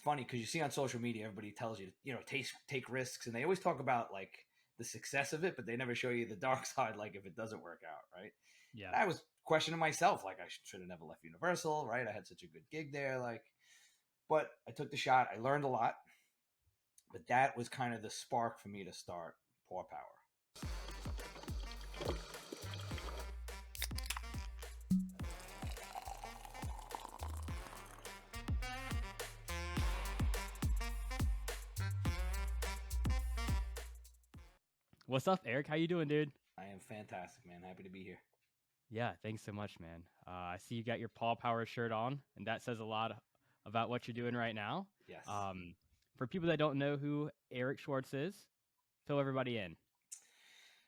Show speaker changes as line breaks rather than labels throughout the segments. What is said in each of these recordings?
funny because you see on social media, everybody tells you, take risks, and they always talk about like the success of it, but they never show you the dark side, like if it doesn't work out, right?
Yeah.
And I was questioning myself, like I should have never left Universal, right? I had such a good gig there, but I took the shot. I learned a lot, but that was kind of the spark for me to start Paw Power.
What's up, Eric? How you doing, dude?
I am fantastic, man. Happy to be here.
Yeah, thanks so much, man. I see you got your Paw Power shirt on, and that says a lot about what you're doing right now.
Yes.
For people that don't know who Eric Schwartz is, fill everybody in.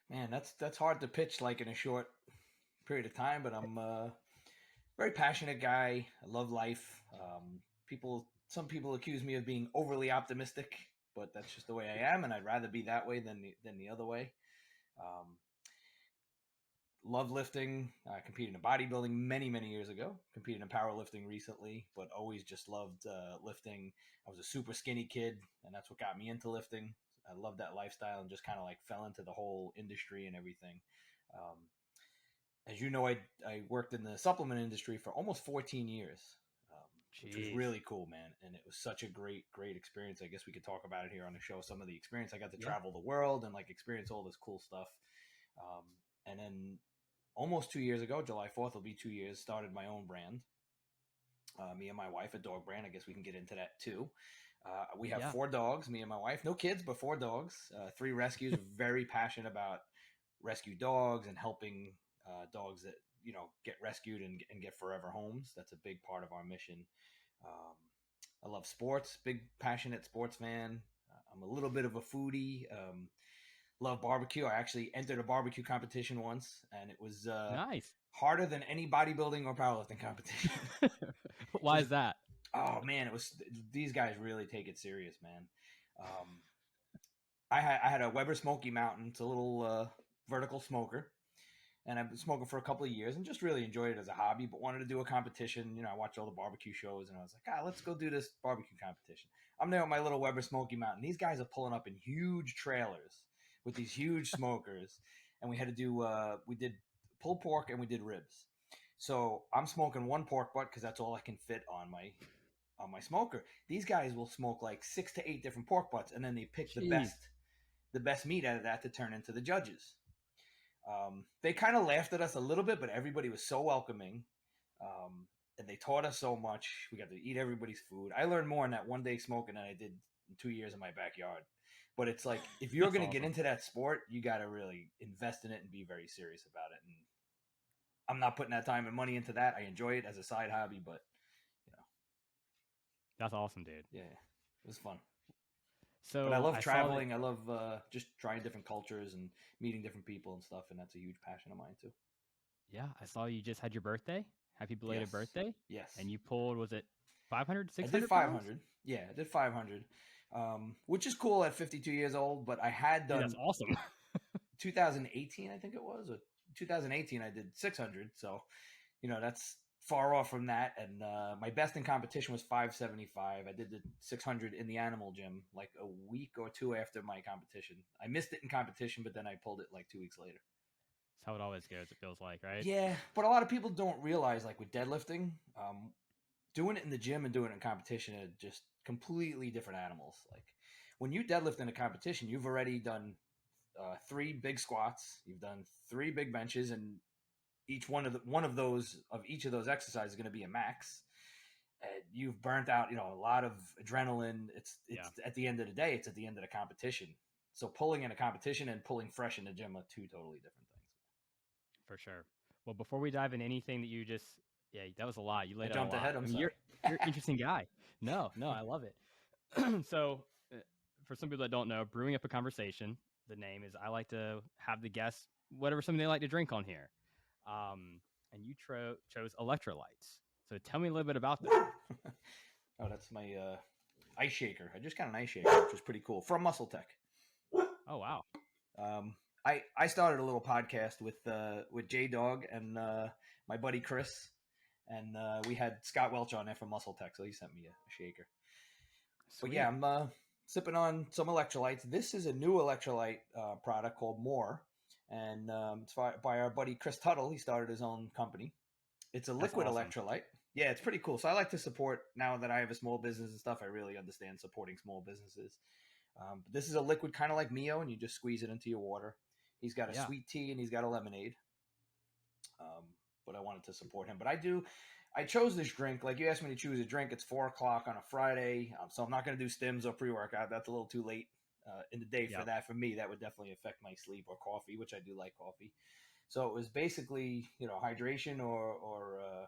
Man, that's hard to pitch like in a short period of time, but I'm a very passionate guy. I love life. Some people accuse me of being overly optimistic, but that's just the way I am, and I'd rather be that way than the other way. Love lifting. I competed in bodybuilding many years ago. Competed in powerlifting recently, but always just loved lifting. I was a super skinny kid, and that's what got me into lifting. I loved that lifestyle and just kind of like fell into the whole industry and everything. As you know, I worked in the supplement industry for almost 14 years, which was really cool, man. And it was such a great experience. I guess we could talk about it here on the show. Some of the experience. I got to travel the world and like experience all this cool stuff. And then almost 2 years ago, July 4th will be 2 years, started my own brand. Me and my wife, a dog brand. I guess we can get into that too. We have 4 dogs, me and my wife. No kids, but 4 dogs. 3 rescues. Very passionate about rescue dogs and helping dogs that, get rescued and get forever homes. That's a big part of our mission. I love sports. Big, passionate sports fan. I'm a little bit of a foodie. Love barbecue. I actually entered a barbecue competition once, and it was
nice.
Harder than any bodybuilding or powerlifting competition.
Why is that?
Oh man, these guys really take it serious, man. I had a Weber Smoky Mountain. It's a little vertical smoker, and I've been smoking for a couple of years and just really enjoyed it as a hobby, but wanted to do a competition. I watched all the barbecue shows, and I was like, let's go do this barbecue competition. I'm there with my little Weber Smoky Mountain. These guys are pulling up in huge trailers with these huge smokers, and we had to do we did pulled pork and we did ribs. So I'm smoking 1 pork butt because that's all I can fit on my smoker. These guys will smoke like 6 to 8 different pork butts, and then they pick the best meat out of that to turn into the judges. They kind of laughed at us a little bit, but everybody was so welcoming, and they taught us so much. We got to eat everybody's food. I learned more in that 1 day smoking than I did in 2 years in my backyard. But it's like, if you're going to get into that sport, you got to really invest in it and be very serious about it. And I'm not putting that time and money into that. I enjoy it as a side hobby, but
that's awesome, dude.
Yeah, it was fun.
So,
but I love traveling. I love just trying different cultures and meeting different people and stuff. And that's a huge passion of mine too.
Yeah, I saw you just had your birthday. Happy belated birthday.
Yes.
And you pulled, was it 500, 600
I did 500. Yeah, I did 500, which is cool at 52 years old. But I had done.
That's awesome.
2018, I think it was. Or 2018, I did 600. So, that's far off from that. And my best in competition was 575. I did the 600 in the animal gym like a week or 2 after my competition. I missed it in competition, but then I pulled it like 2 weeks later.
That's how it always goes, it feels like, right?
Yeah, but a lot of people don't realize, like with deadlifting, doing it in the gym and doing it in competition are just completely different animals. Like when you deadlift in a competition, you've already done 3 big squats, you've done 3 big benches, and each one of those exercises is going to be a max. You've burnt out, a lot of adrenaline. It's at the end of the day, it's at the end of the competition. So pulling in a competition and pulling fresh in the gym are 2 totally different things.
For sure. Well, before we dive in anything that you just, that was a lot. You laid out a lot.
Jumped ahead. I'm sorry.
You're an interesting guy. No, I love it. So for some people that don't know, Brewing Up a Conversation, the name is, I like to have the guests, whatever something they like to drink on here. And you chose electrolytes. So tell me a little bit about that.
Oh, that's my ice shaker. I just got an ice shaker, which was pretty cool, from Muscle Tech.
Oh, wow.
I started a little podcast with J-Dog and my buddy Chris, and we had Scott Welch on there from Muscle Tech, so he sent me a shaker. But
Sweet.
yeah, I'm sipping on some electrolytes. This is a new electrolyte product called More, and it's by our buddy Chris Tuttle. He started his own company. It's a
That's
liquid
awesome.
electrolyte. Yeah, it's pretty cool. So I like to support, now that I have a small business and stuff, I really understand supporting small businesses. But this is a liquid kind of like Mio, and you just squeeze it into your water. He's got a
Yeah.
sweet tea and he's got a lemonade. But I wanted to support him. But I chose this drink. Like, you asked me to choose a drink. It's 4 o'clock on a Friday. So I'm not going to do stims or pre-workout. That's a little too late in the day for
Yeah.
that. For me, that would definitely affect my sleep, or coffee, which I do like coffee. So it was basically, hydration or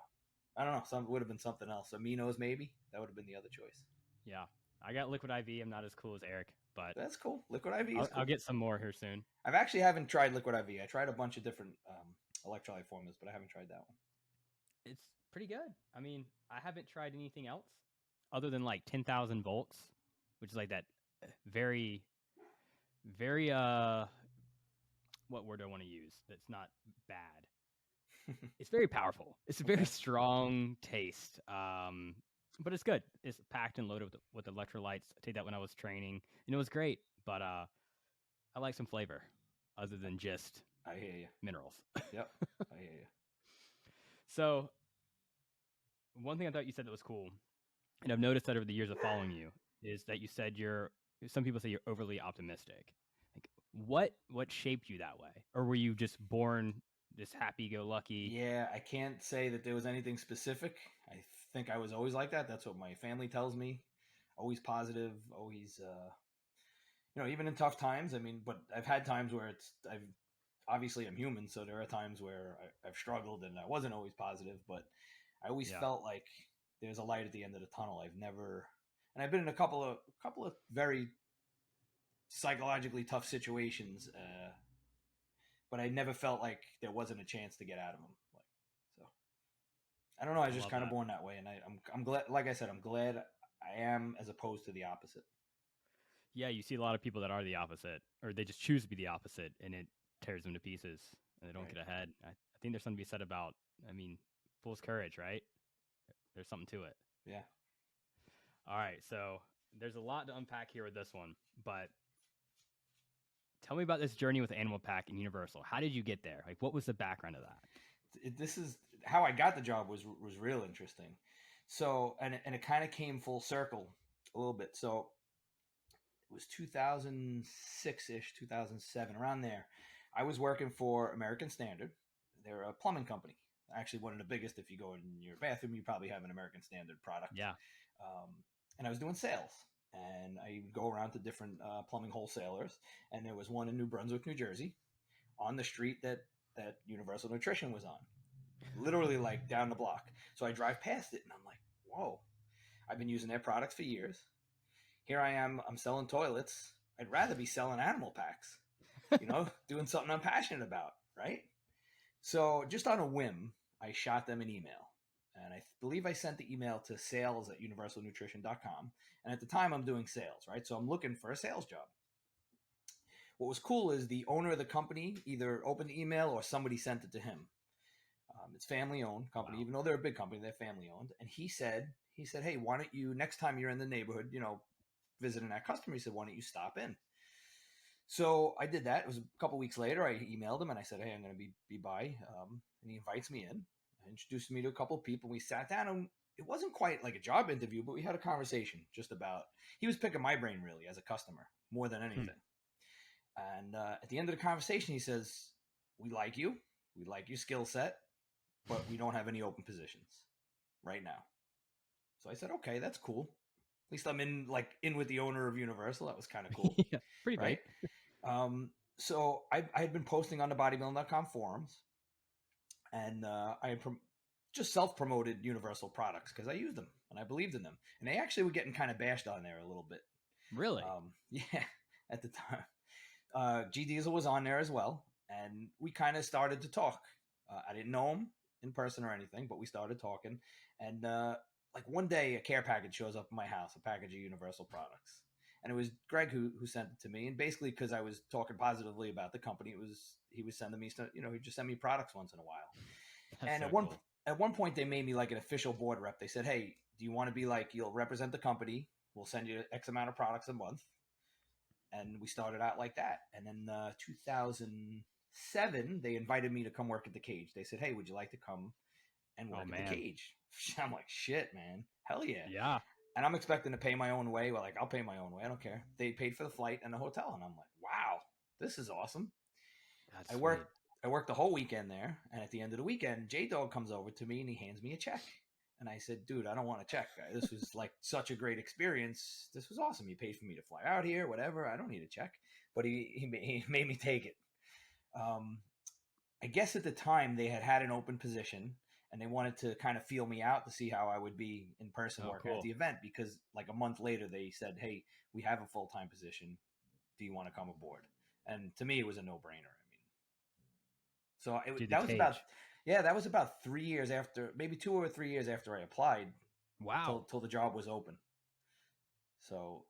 I don't know. Some would have been something else. Aminos, maybe. That would have been the other choice.
Yeah. I got liquid IV. I'm not as cool as Eric, but
That's cool. Liquid IV is
I'll
cool.
get some more here soon.
I've actually haven't tried liquid IV. I tried a bunch of different electrolyte formulas, but I haven't tried that one.
It's pretty good. I mean, I haven't tried anything else other than like 10,000 volts, which is like that very, very, what word do I want to use? That's not bad. It's very powerful. It's a very strong taste. But it's good. It's packed and loaded with electrolytes. I take that when I was training, and it was great. But I like some flavor other than just
I hear you.
minerals.
Yep, I hear you.
So one thing I thought you said that was cool, and I've noticed that over the years of following you, is that you said some people say you're overly optimistic. Like, what shaped you that way? Or were you just born this happy-go-lucky?
Yeah, I can't say that there was anything specific. I think I was always like that. That's what my family tells me. Always positive, always, even in tough times. I mean, but I've had times where obviously I'm human, so there are times where I've struggled and I wasn't always positive, but I always felt like there's a light at the end of the tunnel. And I've been in a couple of very psychologically tough situations, but I never felt like there wasn't a chance to get out of them. So I don't know. I was just kind of born that way, and I'm glad. Like I said, I'm glad I am, as opposed to the opposite.
Yeah, you see a lot of people that are the opposite, or they just choose to be the opposite, and it tears them to pieces, and they don't get ahead. I think there's something to be said about, I mean, fool's courage, right? There's something to it.
Yeah.
All right, so there's a lot to unpack here with this one, but tell me about this journey with AnimalPak and Universal. How did you get there? Like, what was the background of that?
This is how I got the job. Was real interesting. So, and it kind of came full circle a little bit. So it was 2006-ish, 2007, around there. I was working for American Standard. They're a plumbing company. Actually, one of the biggest. If you go in your bathroom, you probably have an American Standard product.
Yeah.
And I was doing sales. And I would go around to different plumbing wholesalers. And there was one in New Brunswick, New Jersey, on the street that Universal Nutrition was on. Literally, like, down the block. So I drive past it, and I'm like, whoa. I've been using their products for years. Here I am. I'm selling toilets. I'd rather be selling animal packs, doing something I'm passionate about, right? So just on a whim, I shot them an email. And I believe I sent the email to sales@universalnutrition.com. And at the time, I'm doing sales, right? So I'm looking for a sales job. What was cool is the owner of the company either opened the email or somebody sent it to him. It's family-owned company. Wow. Even though they're a big company, they're family-owned. And he said, hey, why don't you, next time you're in the neighborhood, visiting that customer, he said, why don't you stop in? So I did that. It was a couple weeks later. I emailed him and I said, hey, I'm going to be by. And he invites me in, introduced me to a couple of people. We sat down, and it wasn't quite like a job interview, but we had a conversation just about, he was picking my brain really as a customer more than anything. And at the end of the conversation, he says, we like your skill set, but we don't have any open positions right now. So I said, okay, that's cool. At least I'm in with the owner of Universal. That was kind of cool.
Yeah, pretty
right? So I had been posting on the bodybuilding.com forums, and I had just self-promoted Universal products because I used them and I believed in them. And they actually were getting kind of bashed on there a little bit.
Really?
Yeah, at the time. G Diesel was on there as well, and we kind of started to talk. I didn't know him in person or anything, but we started talking. And like one day, a care package shows up in my house, a package of Universal products. And it was Greg who sent it to me. And basically, because I was talking positively about the company, he was sending me stuff. He just sent me products once in a while.
That's
and
so
at one point, they made me like an official board rep. They said, hey, do you want to be like, you'll represent the company we'll send you X amount of products a month. And we started out like that. And then 2007, they invited me to come work at the cage. They said, hey, would you like to come and work at the cage? I'm like, shit, man. Hell yeah.
Yeah.
And I'm expecting to pay my own way. Well, like, I'll pay my own way. I don't care. They paid for the flight and the hotel. And I'm like, wow, this is awesome. I worked the whole weekend there. And at the end of the weekend, J-Dog comes over to me and he hands me a check. And I said, dude, I don't want a check. This was like such a great experience. This was awesome. You paid for me to fly out here, whatever. I don't need a check. But he made me take it. I guess at the time they had an open position and they wanted to kind of feel me out to see how I would be in person working at the event. Because like a month later, they said, hey, we have a full-time position. Do you want to come aboard? And to me, it was a no-brainer. I mean, that was about 3 years after, maybe 2 or 3 years after I applied.
Wow.
Till the job was open. So,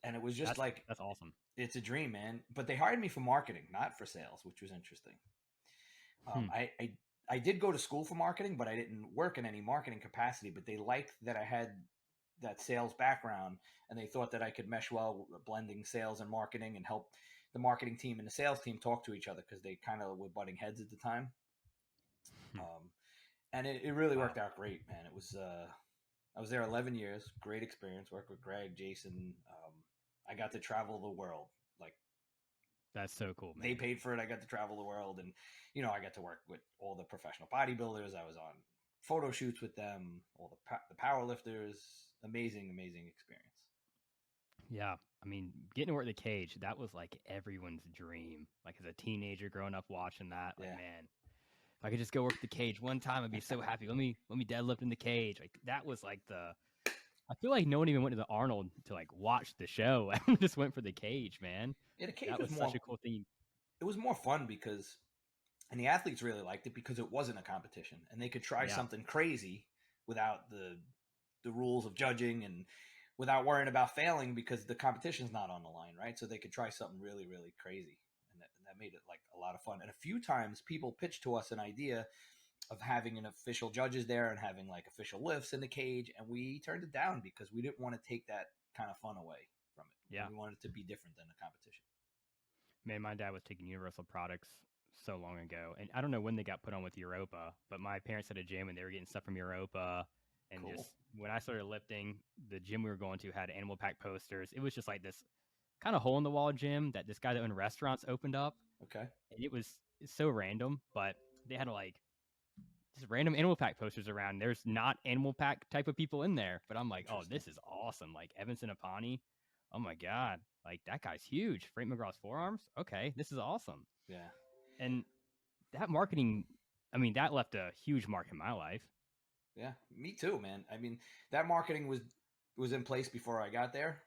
and it was just
that's awesome.
It's a dream, man. But they hired me for marketing, not for sales, which was interesting. I did go to school for marketing, but I didn't work in any marketing capacity. But they liked that I had that sales background, and they thought that I could mesh well blending sales and marketing and help the marketing team and the sales team talk to each other because they kind of were butting heads at the time. And it really worked out great, man. It was I was there 11 years, great experience. Worked with Greg, Jason. I got to travel the world. Like,
that's so cool, man.
They paid for it. I got to travel the world, and I got to work with all the professional bodybuilders. I was on photo shoots with them, all the power lifters. Amazing experience.
Yeah, I mean, getting to work the cage, that was like everyone's dream. Like as a teenager growing up watching that, like, man, if I could just go work the cage one time, I'd be so happy. Let me deadlift in the cage. Like that was like I feel like no one even went to the Arnold to like watch the show. Everyone just went for the cage, man.
Yeah, the cage
was such a cool thing.
It was more fun because, and the athletes really liked it because it wasn't a competition and they could try something crazy without the rules of judging and without worrying about failing because the competition's not on the line, right? So they could try something really, really crazy. And that made it like a lot of fun. And a few times people pitched to us an idea of having an official judges there and having like official lifts in the cage. And we turned it down because we didn't want to take that kind of fun away from it.
Yeah.
We wanted it to be different than a competition.
Man, my dad was taking Universal products so long ago. And I don't know when they got put on with Europa, but my parents had a gym and they were getting stuff from Europa. And just when I started lifting, the gym we were going to had AnimalPak posters. It was just like this kind of hole in the wall gym that this guy that owned restaurants opened up.
Okay.
And it's so random, but they had like just random AnimalPak posters around. There's not AnimalPak type of people in there, but I'm like, oh, this is awesome. Like Evanson Apani. Oh my God. Like that guy's huge. Frank McGraw's forearms. Okay. This is awesome.
Yeah.
And that marketing, I mean, that left a huge mark in my life.
Yeah, me too, man. I mean, that marketing was in place before I got there,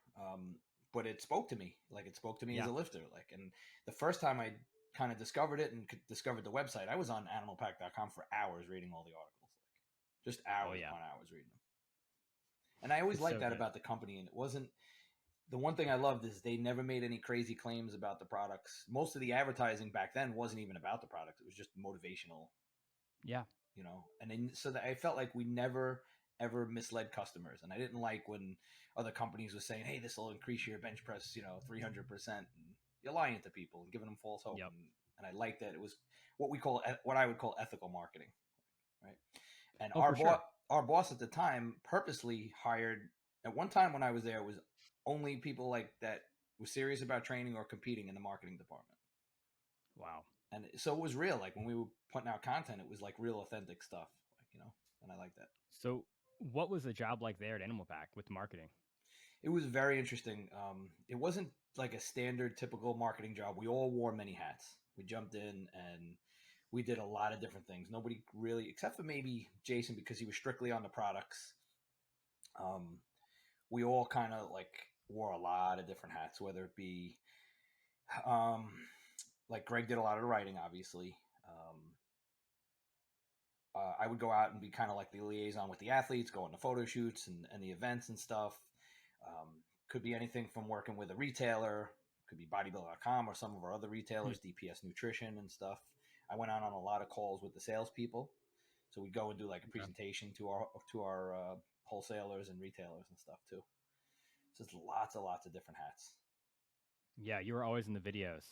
but it spoke to me. Like it spoke to me as a lifter. Like, and the first time I kind of discovered it and discovered the website, I was on AnimalPak.com for hours reading all the articles, like just hours upon hours reading them. And I always liked that about the company. And it wasn't the one thing I loved is they never made any crazy claims about the products. Most of the advertising back then wasn't even about the product; it was just motivational.
Yeah.
And then so that I felt like we never ever misled customers, and I didn't like when other companies were saying, "Hey, this will increase your bench press, 300%," and you're lying to people and giving them false hope.
Yep.
And I liked that it was what I would call ethical marketing, right? And our boss at the time purposely hired. At one time when I was there, was only people like that were serious about training or competing in the marketing department.
Wow.
And so it was real. Like when we were putting out content, it was like real authentic stuff, and I like that.
So what was the job like there at AnimalPak with marketing?
It was very interesting. It wasn't like a standard typical marketing job. We all wore many hats. We jumped in and we did a lot of different things. Nobody really, except for maybe Jason, because he was strictly on the products. We all kind of like wore a lot of different hats, whether it be, like Greg did a lot of the writing, obviously. I would go out and be kind of like the liaison with the athletes, go on the photo shoots and the events and stuff. Could be anything from working with a retailer, could be bodybuilder.com or some of our other retailers, DPS Nutrition and stuff. I went out on a lot of calls with the salespeople. So we'd go and do like a presentation to our wholesalers and retailers and stuff too. Just lots of different hats.
Yeah, you were always in the videos.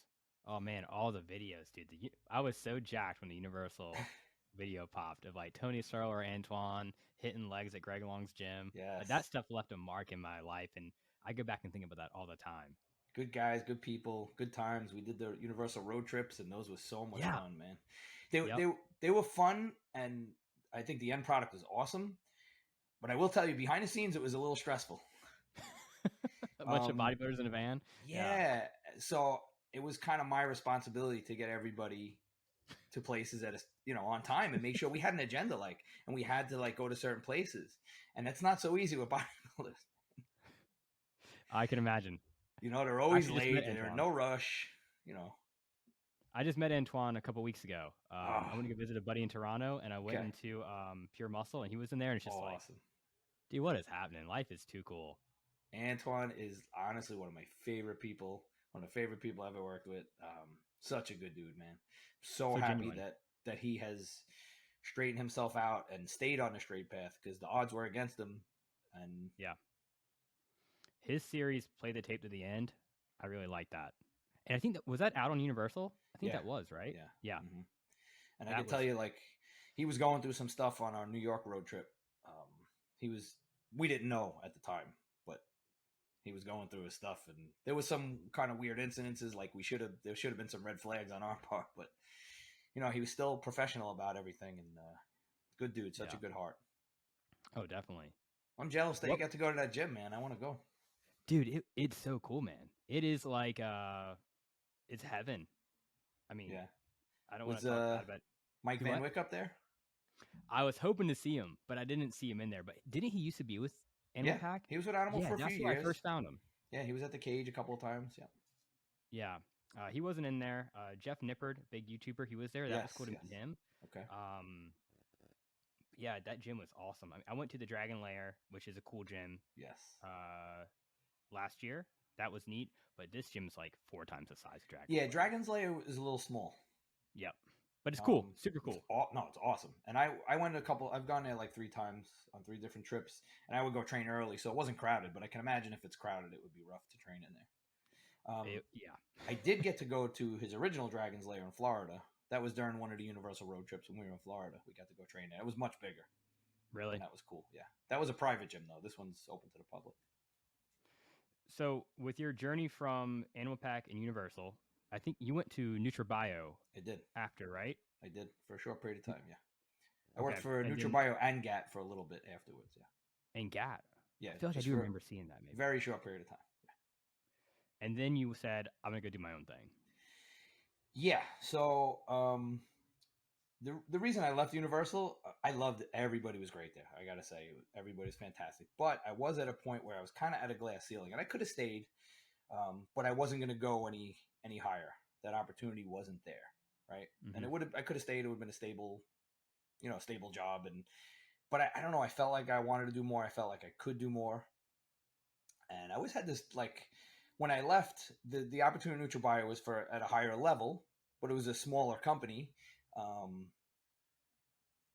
Oh man, all the videos, dude. I was so jacked when the Universal video popped of like Tony Serle or Antoine hitting legs at Greg Long's gym. That
Yes.
stuff left a mark in my life, and I go back and think about that all the time.
Good guys, good people, good times. We did the Universal road trips, and those was so much
Yeah.
fun, man. They
Yep.
they were fun, and I think the end product was awesome. But I will tell you, behind the scenes, it was a little stressful.
A bunch of bodybuilders in a van.
Yeah. So it was kind of my responsibility to get everybody to places at on time and make sure we had an agenda, and we had to go to certain places, and that's not so easy with bodybuilders.
I can imagine.
They're always late and they're in no rush.
I just met Antoine a couple weeks ago. I went to go visit a buddy in Toronto, and I went into Pure Muscle, and he was in there, and it's just
awesome.
Like, dude, what is happening? Life is too cool.
Antoine is honestly one of my favorite people. One of the favorite people I've ever worked with. Such a good dude, man. So happy genuine. that he has straightened himself out and stayed on the straight path, because the odds were against him. And
yeah, his series, Play the Tape to the End, I really like that. And I think was that out on Universal? I think that was, right? Yeah.
Mm-hmm. And I can tell you, he was going through some stuff on our New York road trip. We didn't know at the time, but he was going through his stuff, and there was some kind of weird incidences. There should have been some red flags on our part, but he was still professional about everything, and good dude, such a good heart.
Oh, definitely.
I'm jealous that you got to go to that gym, man. I want to go.
Dude, it's so cool, man. It is like it's heaven. I mean, I don't want to talk about it, but
Mike Van Wyck up there?
I was hoping to see him, but I didn't see him in there. But didn't he used to be with AnimalPak?
Yeah, he was with Animal for a few years.
That's where I first found him.
Yeah, he was at the cage a couple of times.
Yeah. He wasn't in there. Jeff Nippard, big YouTuber, he was there. That was cool to meet him.
Okay.
Yeah, that gym was awesome. I went to the Dragon Lair, which is a cool gym.
Yes.
Last year, that was neat. But this gym's like 4 times the size of Dragon.
Yeah, Dragon's Lair is a little small.
Yep. But it's cool. Super cool.
It's awesome. And I went I've gone there like 3 times on 3 different trips, and I would go train early, so it wasn't crowded, but I can imagine if it's crowded, it would be rough to train in there. I did get to go to his original Dragon's Lair in Florida. That was during one of the Universal road trips when we were in Florida. We got to go train there. It was much bigger.
Really?
And that was cool. Yeah. That was a private gym, though. This one's open to the public.
So with your journey from AnimalPak and Universal, I think you went to NutriBio.
I did.
After, right?
I did, for a short period of time, yeah. I worked for NutriBio and GAT for a little bit afterwards, yeah.
And GAT?
Yeah.
I feel like I do remember seeing that, maybe.
Very short period of time, yeah.
And then you said, I'm going to go do my own thing.
Yeah, so the reason I left Universal, I loved it. Everybody was great there. I got to say, everybody's fantastic. But I was at a point where I was kind of at a glass ceiling, and I could have stayed, but I wasn't going to go any higher. That opportunity wasn't there, right? Mm-hmm. And I could have stayed. It would have been a stable job, but I don't know. I felt like I wanted to do more. I felt like I could do more, and I always had this when I left, the opportunity in NutriBio was at a higher level, but it was a smaller company.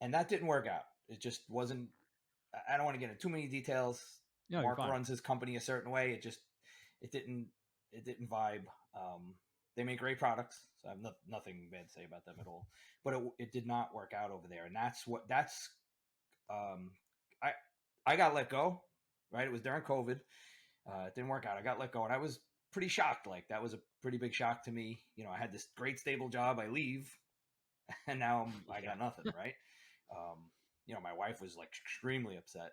And that didn't work out. It just wasn't, I don't want to get into too many details.
No,
Mark runs his company a certain way. It didn't vibe. They make great products, so I have nothing bad to say about them at all, but it did not work out over there. And I got let go, right? It was during COVID. It didn't work out. I got let go, and I was pretty shocked. That was a pretty big shock to me. I had this great stable job. I leave, and now I got nothing, right? My wife was extremely upset.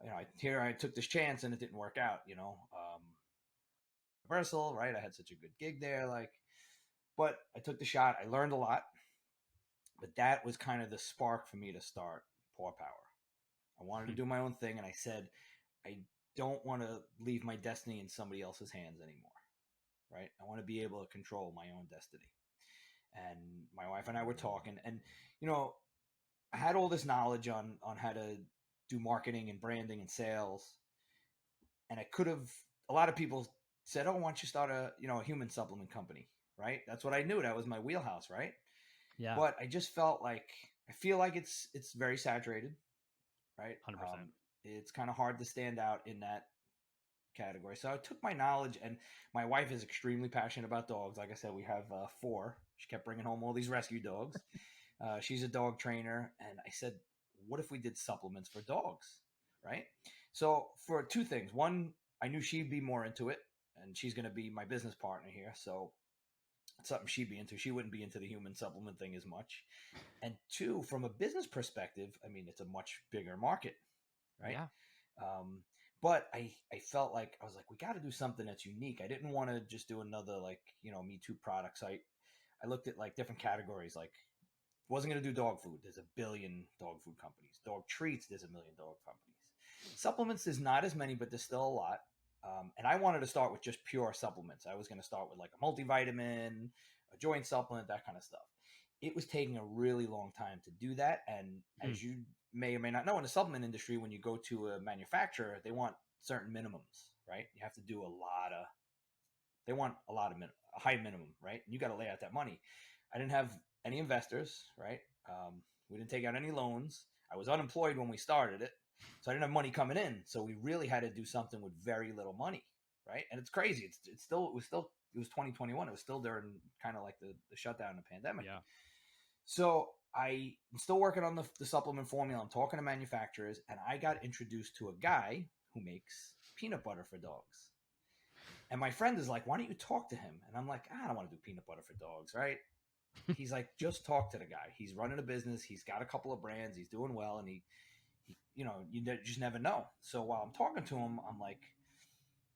I took this chance, and it didn't work out. Universal, right? I had such a good gig there, but I took the shot. I learned a lot, but that was kind of the spark for me to start Paw Power. I wanted to do my own thing, and I said, I don't want to leave my destiny in somebody else's hands anymore, right? I want to be able to control my own destiny. And my wife and I were talking, and I had all this knowledge on how to do marketing and branding and sales, and a lot of people said, oh, why don't you start a human supplement company, right? That's what I knew. That was my wheelhouse, right?
Yeah.
But I just felt I feel like it's very saturated, right?
100%.
It's kind of hard to stand out in that category. So I took my knowledge, and my wife is extremely passionate about dogs. Like I said, we have 4. She kept bringing home all these rescue dogs. She's a dog trainer, and I said, what if we did supplements for dogs, right? So for 2 things. One, I knew she'd be more into it, and she's going to be my business partner here. So it's something she'd be into. She wouldn't be into the human supplement thing as much. And 2, from a business perspective, I mean, it's a much bigger market, right?
Yeah.
But I felt like, I was like, we got to do something that's unique. I didn't want to just do another, like, Me Too product. So I looked at like different categories, like wasn't going to do dog food. There's a billion dog food companies. Dog treats, there's a million dog companies. Supplements, there's not as many, but there's still a lot. And I wanted to start with just pure supplements. I was going to start with like a multivitamin, a joint supplement, that kind of stuff. It was taking a really long time to do that. And as you may or may not know, in the supplement industry, when you go to a manufacturer, they want certain minimums, right? You have to do they want a high minimum, right? And you got to lay out that money. I didn't have any investors, right? We didn't take out any loans. I was unemployed when we started it, so I didn't have money coming in. So we really had to do something with very little money, right? And it's crazy. It was 2021. It was still during kind of like the shutdown and the pandemic.
Yeah.
So I'm still working on the supplement formula. I'm talking to manufacturers, and I got introduced to a guy who makes peanut butter for dogs. And my friend is like, why don't you talk to him? And I'm like, I don't want to do peanut butter for dogs, right? He's like, just talk to the guy. He's running a business. He's got a couple of brands. He's doing well. And he you just never know. So while I'm talking to him, I'm like,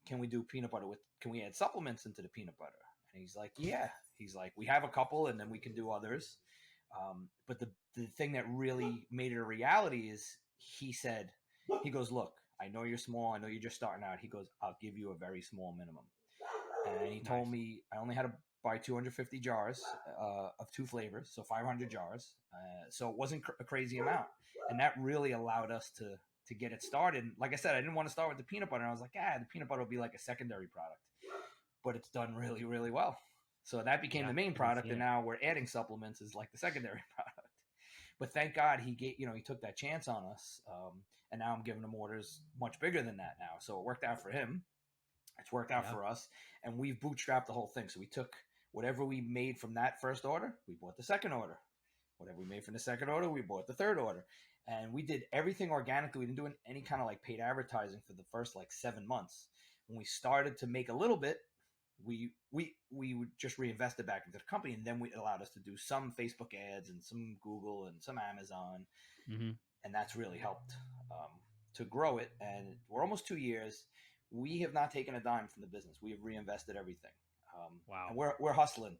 can we do peanut butter can we add supplements into the peanut butter? And he's like, yeah. He's like, we have a couple, and then we can do others. But the thing that really made it a reality is he goes, look, I know you're small. I know you're just starting out. He goes, I'll give you a very small minimum. And he told me I only had to buy 250 jars of 2 flavors, so 500 jars. So it wasn't a crazy amount. And that really allowed us to get it started. And like I said, I didn't want to start with the peanut butter. I was like, the peanut butter will be like a secondary product. But it's done really, really well. So that became the main product, and now we're adding supplements as like the secondary product. But thank God he took that chance on us, and now I'm giving him orders much bigger than that now. So it worked out for him. It's worked out for us, and we've bootstrapped the whole thing. So we took whatever we made from that first order, we bought the second order. Whatever we made from the second order, we bought the third order. And we did everything organically. We didn't do any kind of like paid advertising for the first like 7 months. When we started to make a little bit, we would just reinvest it back into the company, and then it allowed us to do some Facebook ads and some Google and some Amazon, and that's really helped to grow it. And we're almost 2 years. We have not taken a dime from the business. We have reinvested everything.
Wow.
And we're hustling.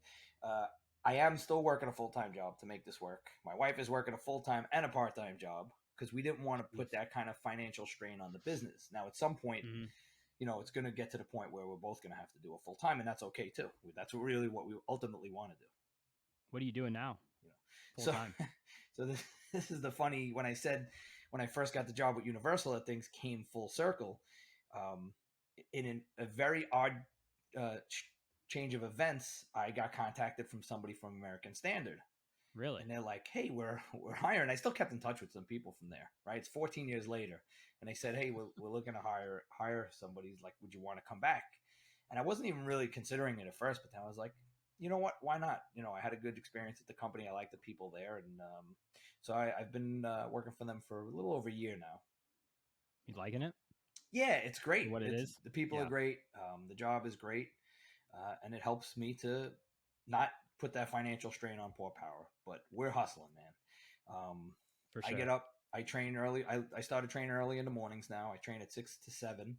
I am still working a full-time job to make this work. My wife is working a full-time and a part-time job because we didn't want to put that kind of financial strain on the business. Now, at some point, it's going to get to the point where we're both going to have to do a full-time, and that's okay too. That's really what we ultimately want to do.
What are you doing now? Full-time.
So this is the funny, when I first got the job with Universal, that things came full circle. In a very odd change of events, I got contacted from somebody from American Standard.
Really?
And they're like, hey, we're hiring. I still kept in touch with some people from there, right? It's 14 years later. And they said, hey, we're looking to hire somebody. Like, would you want to come back? And I wasn't even really considering it at first, but then I was like, you know what? Why not? I had a good experience at the company. I like the people there. And so I've been working for them for a little over a year now.
You liking it?
Yeah, it's great.
What it is?
The people are great. The job is great. And it helps me to not put that financial strain on Paw Power, but we're hustling, man.
For sure.
I get up, I train early. I started training early in the mornings now. I train at 6 to 7.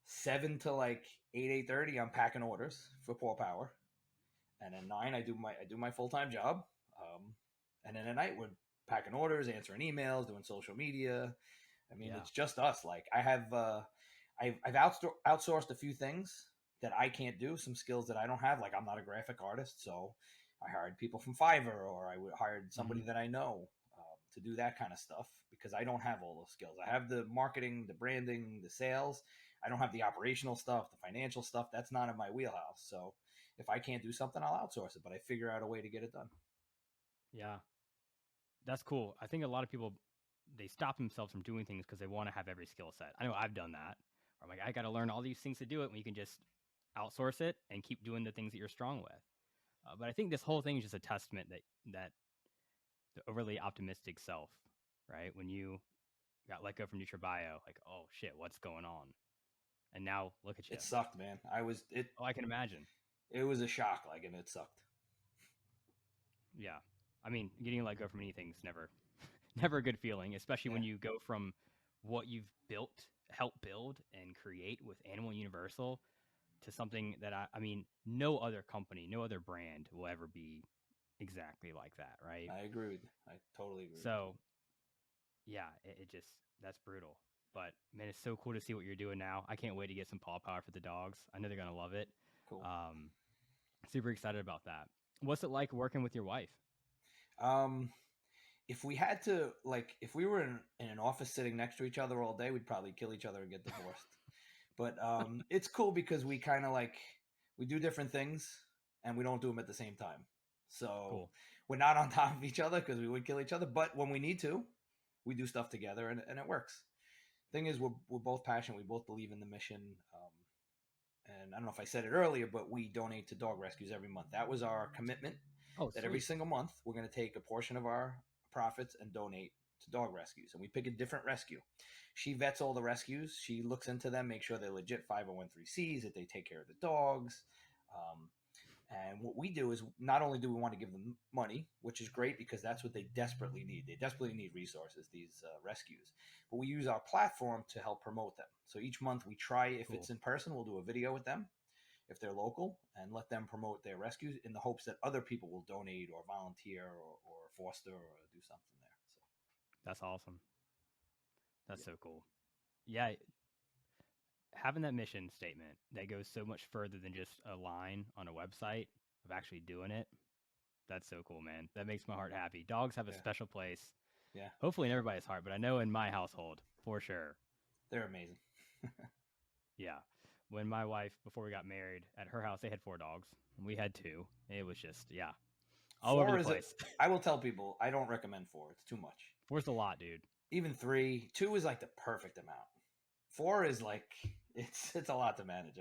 7 to like 8:30, I'm packing orders for Paw Power. And at 9, I do my full-time job. And then at night, we're packing orders, answering emails, doing social media. I mean, it's just us. Like I've outsourced a few things that I can't do, some skills that I don't have. Like I'm not a graphic artist, so I hired people from Fiverr, or I hired somebody that I know to do that kind of stuff, because I don't have all those skills. I have the marketing, the branding, the sales. I don't have the operational stuff, the financial stuff. That's not in my wheelhouse. So if I can't do something, I'll outsource it, but I figure out a way to get it done.
Yeah, that's cool. I think a lot of people, they stop themselves from doing things because they want to have every skill set. I know I've done that, Or I'm like, I got to learn all these things to do it when you can just outsource it and keep doing the things that you're strong with. But I think this whole thing is just a testament that the overly optimistic self, right? When you got let go from NutriBio, like, oh shit, what's going on? And now look at you.
It sucked, man.
Oh, I can imagine.
It was a shock, like, and it sucked.
Yeah. I mean, getting let go from anything is never a good feeling, especially when you go from what you've helped build and create with Animal Universal to something that I mean, no other company, no other brand will ever be exactly like that, right?
I agree with you. I totally agree.
So, yeah, it just, that's brutal. But man, it's so cool to see what you're doing now. I can't wait to get some Paw Power for the dogs. I know they're gonna love it.
Cool.
Super excited about that. What's it like working with your wife?
If we had to, like, if we were in an office sitting next to each other all day, we'd probably kill each other and get divorced. But it's cool because we kind of like, we do different things and we don't do them at the same time. So we're not on top of each other because we would kill each other. But when we need to, we do stuff together and it works. Thing is, we're both passionate. We both believe in the mission. And I don't know if I said it earlier, but we donate to dog rescues every month. That was our commitment.
Oh,
that every single month we're going to take a portion of our profits and donate to dog rescues. And we pick a different rescue. She vets all the rescues. She looks into them, make sure they're legit 501(c)(3)s, that they take care of the dogs. And what we do is not only do we want to give them money, which is great because that's what they desperately need. They desperately need resources, these rescues. But we use our platform to help promote them. So each month we try, if it's in person, we'll do a video with them, if they're local, and let them promote their rescues in the hopes that other people will donate or volunteer or foster or do something there. So
that's awesome. That's so cool. Yeah. Having that mission statement that goes so much further than just a line on a website of actually doing it. That's so cool, man. That makes my heart happy. Dogs have a special place.
Yeah.
Hopefully in everybody's heart, but I know in my household for sure.
They're amazing.
Yeah. When my wife, before we got married, at her house, they had 4 dogs and we had 2. It was just, all over the place.
I will tell people, I don't recommend 4. It's too much.
4's a lot, dude.
Even 3. 2 is like the perfect amount. 4 is like, it's a lot to manage.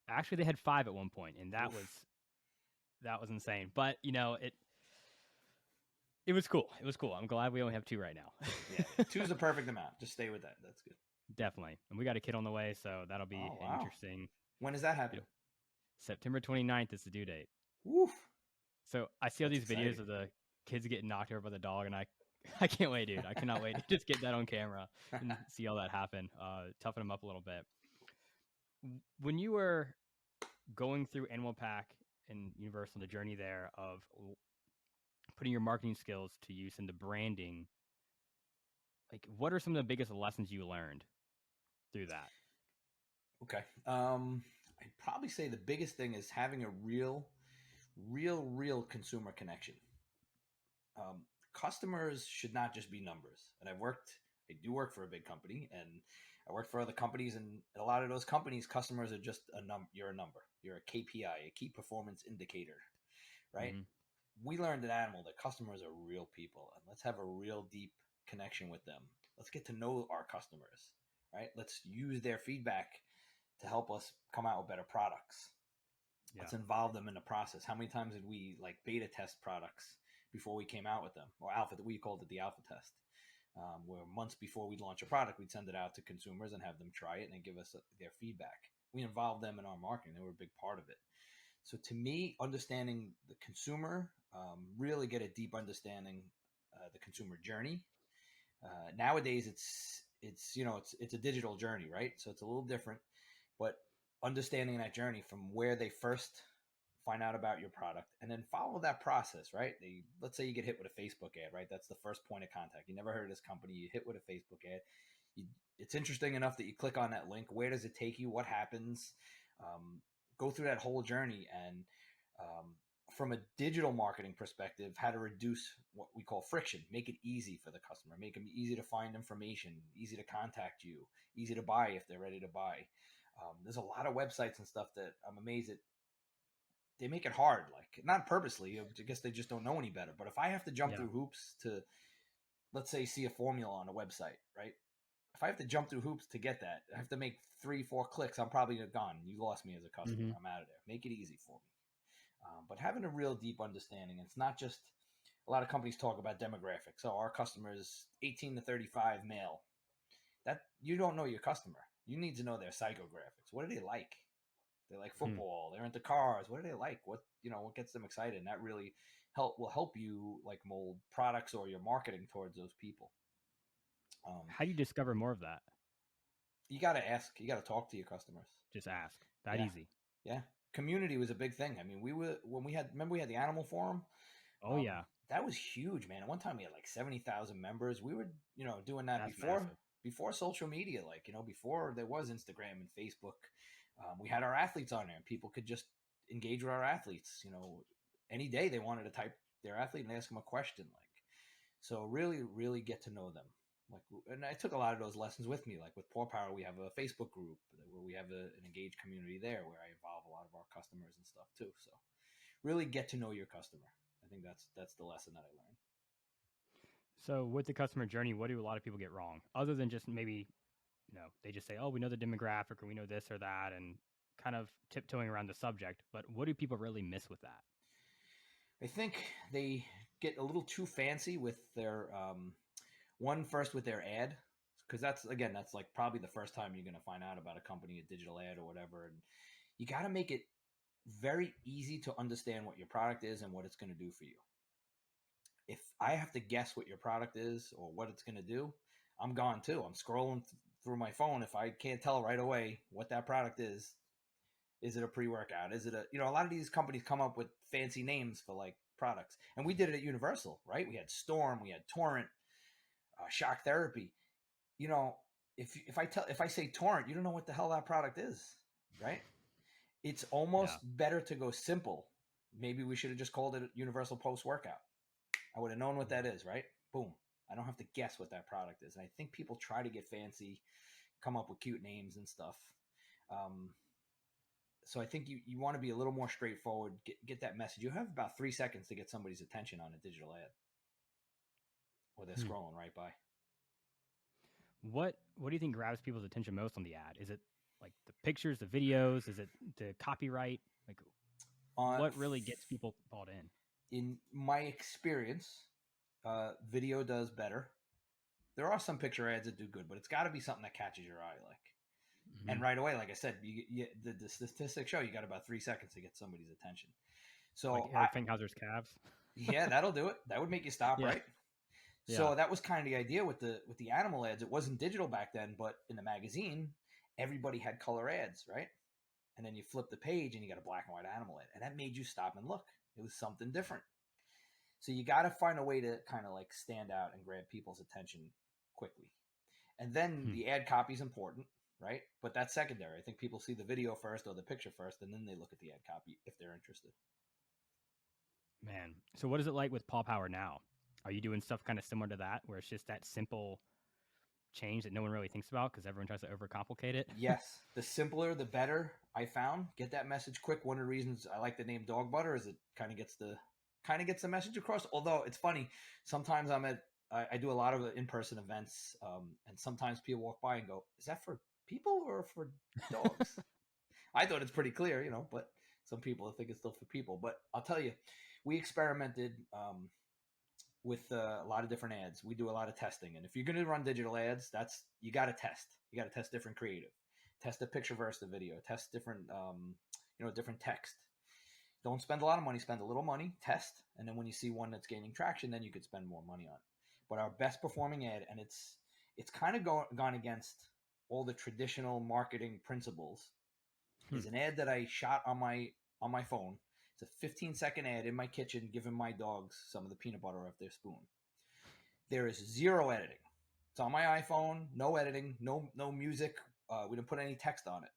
Actually, they had 5 at one point, and that was insane. But it was cool. It was cool. I'm glad we only have 2 right now.
Yeah, 2 is the perfect amount. Just stay with that. That's good.
Definitely. And we got a kid on the way, so that'll be interesting.
When does that happen?
September 29th is the due date.
Woof.
So I see all these videos of the kids getting knocked over by the dog, and I can't wait, dude. I cannot wait to just get that on camera and see all that happen. Toughen them up a little bit. When you were going through AnimalPak and Universal, the journey there of putting your marketing skills to use into branding, like, what are some of the biggest lessons you learned through that?
Okay. I'd probably say the biggest thing is having a real consumer connection. Customers should not just be numbers. And I do work for a big company, and I work for other companies, and a lot of those companies, customers are just a number. You're a number. You're a KPI, a key performance indicator, right? Mm-hmm. We learned at Animal that customers are real people, and let's have a real deep connection with them. Let's get to know our customers, right? Let's use their feedback to help us come out with better products. Yeah. Let's involve them in the process. How many times did we beta test products before we came out with them, or alpha? We called it the alpha test. Where months before we'd launch a product, we'd send it out to consumers and have them try it and then give us their feedback. We involved them in our marketing. They were a big part of it. So to me, understanding the consumer, really get a deep understanding the consumer journey. Nowadays, it's a digital journey, right? So it's a little different, but understanding that journey from where they first find out about your product and then follow that process, right? Let's say you get hit with a Facebook ad, right? That's the first point of contact. You never heard of this company. You hit with a Facebook ad. It's interesting enough that you click on that link. Where does it take you? What happens? Go through that whole journey. And from a digital marketing perspective, how to reduce what we call friction, make it easy for the customer, make them easy to find information, easy to contact you, easy to buy if they're ready to buy. There's a lot of websites and stuff that I'm amazed at. They make it hard, not purposely. I guess they just don't know any better. But if I have to jump through hoops to, let's say, see a formula on a website, right? if I have to jump through hoops to get that, I have to make 3-4 clicks, I'm probably gone. You lost me as a customer.
Mm-hmm.
I'm out of there. Make it easy for me. But having a real deep understanding, it's not just a lot of companies talk about demographics. So our customer is 18 to 35 male. That you don't know your customer. You need to know their psychographics. What do they like? They like football. They're into cars. What do they like? What gets them excited? And that really will help you like mold products or your marketing towards those people.
How do you discover more of that?
You got to ask. You got to talk to your customers.
Just ask. That easy.
Yeah. Community was a big thing. I mean, we had the Animal Forum.
Oh yeah,
that was huge, man. At one time we had like 70,000 members. We were, doing that
That's
before social media, like, before there was Instagram and Facebook. We had our athletes on there, and people could just engage with our athletes. Any day they wanted to type their athlete and ask them a question, like, so really, really get to know them. Like, and I took a lot of those lessons with me. Like with Paw Power, we have a Facebook group where we have an engaged community there, where I involve a lot of our customers and stuff too. So really get to know your customer. I think that's the lesson that I learned.
So with the customer journey, what do a lot of people get wrong? Other than just maybe, they just say, oh, we know the demographic, or we know this or that, and kind of tiptoeing around the subject. But what do people really miss with that?
I think they get a little too fancy with their with their ad, because that's like probably the first time you're going to find out about a company, a digital ad or whatever. And you got to make it very easy to understand what your product is and what it's going to do for you. If I have to guess what your product is or what it's going to do, I'm gone too. I'm scrolling through my phone. If I can't tell right away what that product is it a pre-workout? Is it a lot of these companies come up with fancy names for like products, and we did it at Universal, right? We had Storm, we had Torrent, Shock Therapy. If I say Torrent, you don't know what the hell that product is, right? It's almost better to go simple. Maybe we should have just called it Universal Post-Workout. I would have known what that is, right? Boom. I don't have to guess what that product is. And I think people try to get fancy, come up with cute names and stuff. So I think you want to be a little more straightforward, get that message. You have about 3 seconds to get somebody's attention on a digital ad, or they're scrolling right by.
What do you think grabs people's attention most on the ad? Is it like the pictures, the videos? Is it the copyright? Like, what really gets people bought in?
In my experience, video does better. There are some picture ads that do good, but it's got to be something that catches your eye, like. Mm-hmm. And right away, like I said, the statistics show you got about 3 seconds to get somebody's attention. So
like Eric Finkhauser's calves.
Yeah, that'll do it. That would make you stop, right? Yeah. So that was kind of the idea with the animal ads. It wasn't digital back then, but in the magazine, everybody had color ads, right? And then you flip the page and you got a black and white animal ad, and that made you stop and look. It was something different. So you got to find a way to kind of like stand out and grab people's attention quickly. And then the ad copy is important, right? But that's secondary. I think people see the video first or the picture first, and then they look at the ad copy if they're interested.
Man, so what is it like with Paw Power now? Are you doing stuff kind of similar to that, where it's just that simple change that no one really thinks about because everyone tries to overcomplicate it?
Yes. The simpler, the better, I found. Get that message quick. One of the reasons I like the name Dog Butter is it kind of gets the message across. Although it's funny, sometimes I do a lot of in-person events, and sometimes people walk by and go, is that for people or for dogs? I thought it's pretty clear, but some people think it's still for people. But I'll tell you, we experimented with a lot of different ads. We do a lot of testing. And if you're going to run digital ads, you got to test. You got to test different creative. Test the picture versus the video. Test different, different text. Don't spend a lot of money. Spend a little money. Test. And then when you see one that's gaining traction, then you could spend more money on it. But our best performing ad, and it's kind of gone against all the traditional marketing principles, is an ad that I shot on my phone. It's a 15-second ad in my kitchen giving my dogs some of the peanut butter off their spoon. There is zero editing. It's on my iPhone, no editing, no music. We didn't put any text on it.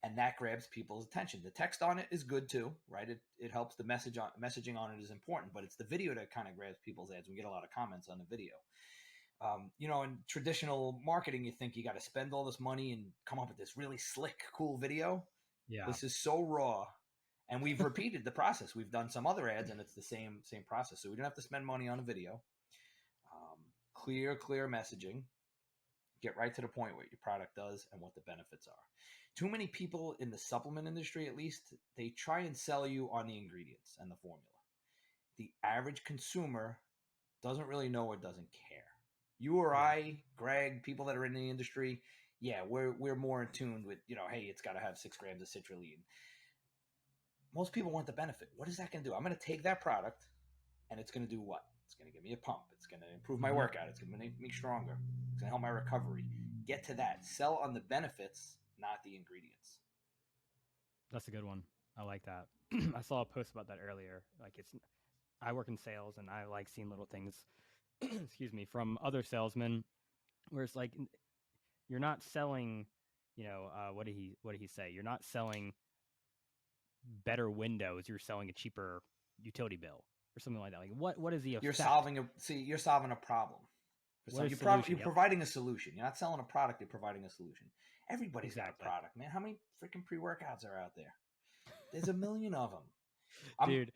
And that grabs people's attention. The text on it is good too, right? It helps. The messaging on it is important, but it's the video that kind of grabs people's ads. We get a lot of comments on the video. In traditional marketing, you think you got to spend all this money and come up with this really slick, cool video.
Yeah.
This is so raw. And we've repeated the process. We've done some other ads, and it's the same process. So we don't have to spend money on a video. Clear messaging. Get right to the point what your product does and what the benefits are. Too many people in the supplement industry, at least, they try and sell you on the ingredients and the formula. The average consumer doesn't really know or doesn't care. You or I, Greg, people that are in the industry, yeah, we're more in tune with, hey, it's got to have 6 grams of citrulline. Most people want the benefit. What is that going to do? I'm going to take that product, and it's going to do what? It's going to give me a pump. It's going to improve my workout. It's going to make me stronger. It's going to help my recovery. Get to that. Sell on the benefits, not the ingredients.
That's a good one. I like that. I saw a post about that earlier. Like I work in sales, and I like seeing little things, excuse me, from other salesmen, where it's like you're not selling. What did he say? You're not selling better windows. You're selling a cheaper utility bill or something like that. Like what is the effect?
You're solving a problem. You're providing a solution. You're not selling a product. You're providing a solution. Everybody's got a product, man. How many freaking pre-workouts are out there? There's a million of them.
Dude.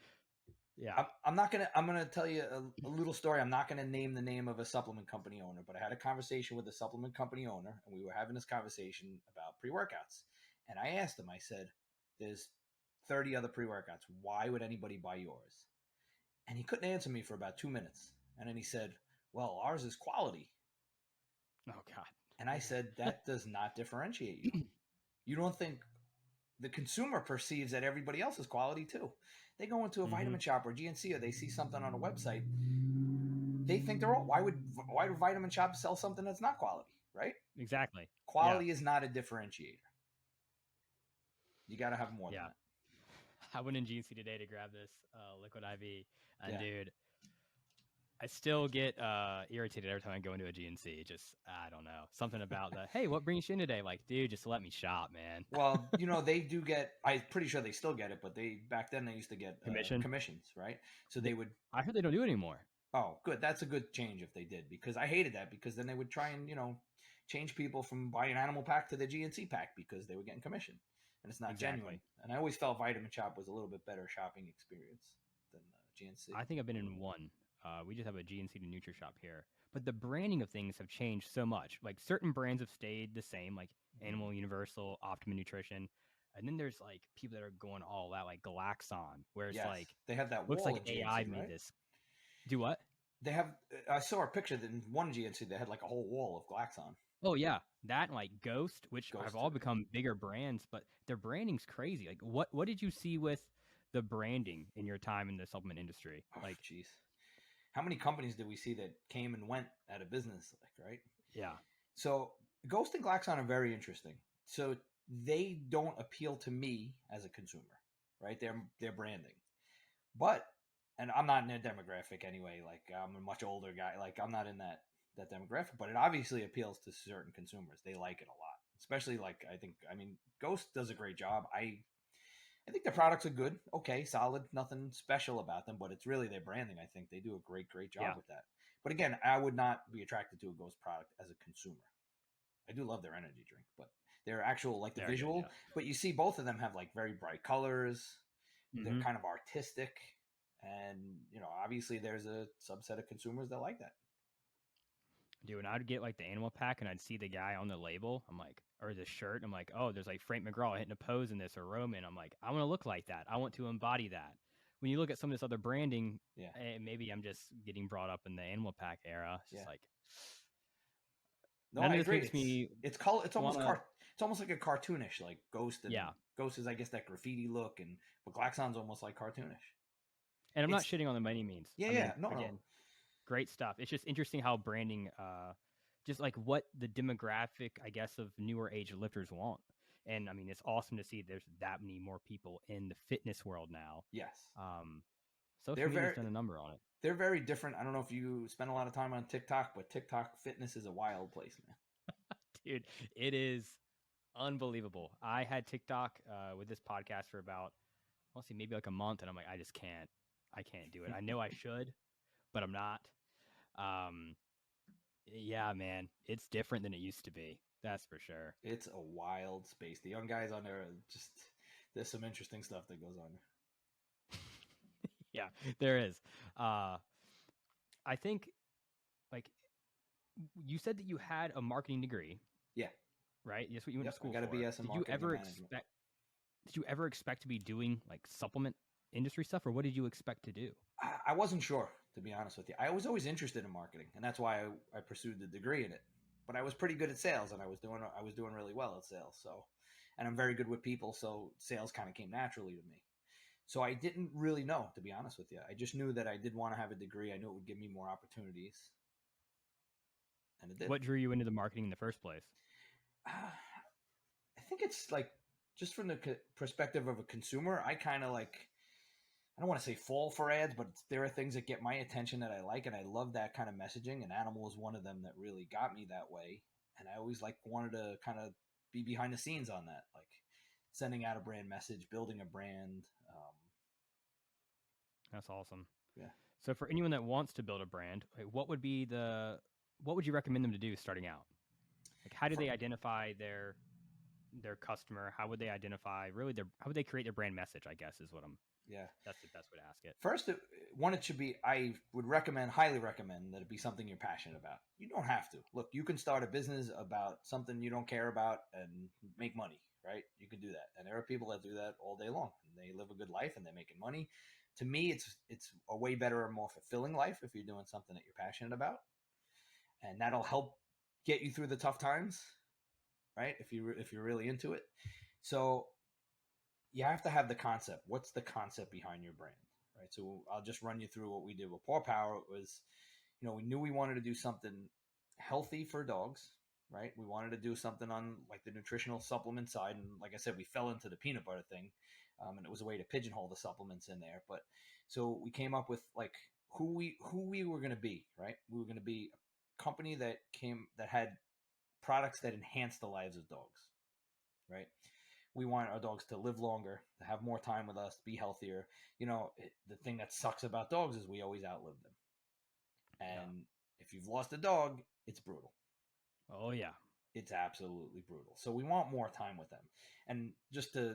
Yeah.
I'm gonna tell you a little story. I'm not gonna name the name of a supplement company owner, but I had a conversation with a supplement company owner, and we were having this conversation about pre-workouts. And I asked him, I said, there's 30 other pre-workouts. Why would anybody buy yours? And he couldn't answer me for about 2 minutes. And then he said, well, ours is quality.
Oh, God.
And I said, that does not differentiate you. You don't think the consumer perceives that everybody else is quality too. They go into a vitamin shop or GNC, or they see something on a website. They think they're all, why would vitamin shop sell something that's not quality, right?
Exactly.
Quality is not a differentiator. You got to have more than that.
I went in GNC today to grab this liquid IV, and dude, I still get irritated every time I go into a GNC. Just, I don't know. Something about the, hey, what brings you in today? Like, dude, just let me shop, man.
Well, they do get, I'm pretty sure they still get it, but back then they used to get commissions, right? So they would.
I heard they don't do it anymore.
Oh, good. That's a good change if they did, because I hated that, because then they would try and, change people from buying AnimalPak to the GNC pack because they were getting commission. And it's not genuine. And I always felt Vitamin Shop was a little bit better shopping experience than GNC.
I think I've been in one. We just have a GNC to NutriShop here. But the branding of things have changed so much. Like certain brands have stayed the same, like Animal Universal, Optimum Nutrition. And then there's like people that are going all out, like Galaxon, where it's like
they have that
looks
wall
like
GNC,
AI made
right?
this. Do what?
They have. I saw a picture that in one GNC they had like a whole wall of Galaxon.
Oh yeah, that and like Ghost, which have all become bigger brands, but their branding's crazy. Like what did you see with the branding in your time in the supplement industry? Like,
jeez, how many companies did we see that came and went out of business? Like, right?
Yeah.
So Ghost and Galaxon are very interesting. So they don't appeal to me as a consumer, right? They're branding, and I'm not in their demographic anyway. Like I'm a much older guy. Like I'm not in that demographic, but it obviously appeals to certain consumers. They like it a lot, especially Ghost does a great job. I think their products are good, okay, solid, nothing special about them, but it's really their branding. I think they do a great job with that. But again, I would not be attracted to a Ghost product as a consumer. I do love their energy drink, but their actual like the visual. Good, yeah. But you see, both of them have like very bright colors. They're kind of artistic, and obviously there's a subset of consumers that like that.
Dude, when I'd get like the AnimalPak and I'd see the guy on the label, I'm like, or the shirt, I'm like, oh, there's like Frank McGraw hitting a pose in this, or Roman. I'm like, I want to look like that. I want to embody that. When you look at some of this other branding, maybe I'm just getting brought up in the AnimalPak era. It's just like,
no, I agree. It's almost like a cartoonish, like Ghost. And Ghost is, I guess, that graffiti look, but Galaxon's almost like cartoonish.
And I'm not shitting on them by any means.
No.
Great stuff. It's just interesting how branding, just like what the demographic, I guess, of newer age lifters want. And I mean, it's awesome to see there's that many more people in the fitness world now.
Yes.
Social media's done a number on it.
They're very different. I don't know if you spend a lot of time on TikTok, but TikTok fitness is a wild place, man.
Dude, it is unbelievable. I had TikTok with this podcast for about, I want to say maybe like a month, and I'm like, I just can't. I can't do it. I know I should, but I'm not. Yeah, man, it's different than it used to be. That's for sure.
It's a wild space. The young guys on there, there's some interesting stuff that goes on.
Yeah, there is. I think, like, you said that you had a marketing degree,
Yeah.
right? That's what you went to
Yep. I
school
got a
for.
BS in marketing and management.
Did you ever expect to be doing like supplement industry stuff, or what did you expect to do?
I wasn't sure, to be honest with you. I was always interested in marketing, and that's why I pursued the degree in it. But I was pretty good at sales, and I was doing really well at sales. So, and I'm very good with people, so sales kind of came naturally to me. So I didn't really know, to be honest with you. I just knew that I did want to have a degree. I knew it would give me more opportunities, and it did.
What drew you into the marketing in the first place?
I think it's like just from the perspective of a consumer, I kind of like, I don't want to say fall for ads, but there are things that get my attention that I like, and I love that kind of messaging. And Animal is one of them that really got me that way. And I always like wanted to kind of be behind the scenes on that, like sending out a brand message, building a brand.
That's awesome.
Yeah.
So for anyone that wants to build a brand, what would you recommend them to do starting out? Like, how do they identify their customer? How would they identify how would they create their brand message? I guess is what that's the best way to ask it.
First, it should be, I would highly recommend that it be something you're passionate about. You don't have to. Look, you can start a business about something you don't care about and make money, right? You can do that. And there are people that do that all day long, and they live a good life and they're making money. To me, it's a way better and more fulfilling life if you're doing something that you're passionate about. And that'll help get you through the tough times, right? If you're really into it. So you have to have the concept. What's the concept behind your brand, right? So I'll just run you through what we did with Paw Power. It was, we knew we wanted to do something healthy for dogs, right? We wanted to do something on like the nutritional supplement side. And like I said, we fell into the peanut butter thing. And it was a way to pigeonhole the supplements in there. But so we came up with like who we were going to be, right? We were going to be a company that had products that enhance the lives of dogs, right? We want our dogs to live longer, to have more time with us, be healthier. The thing that sucks about dogs is we always outlive them. And if you've lost a dog, it's brutal.
Oh, yeah.
It's absolutely brutal. So we want more time with them. And just to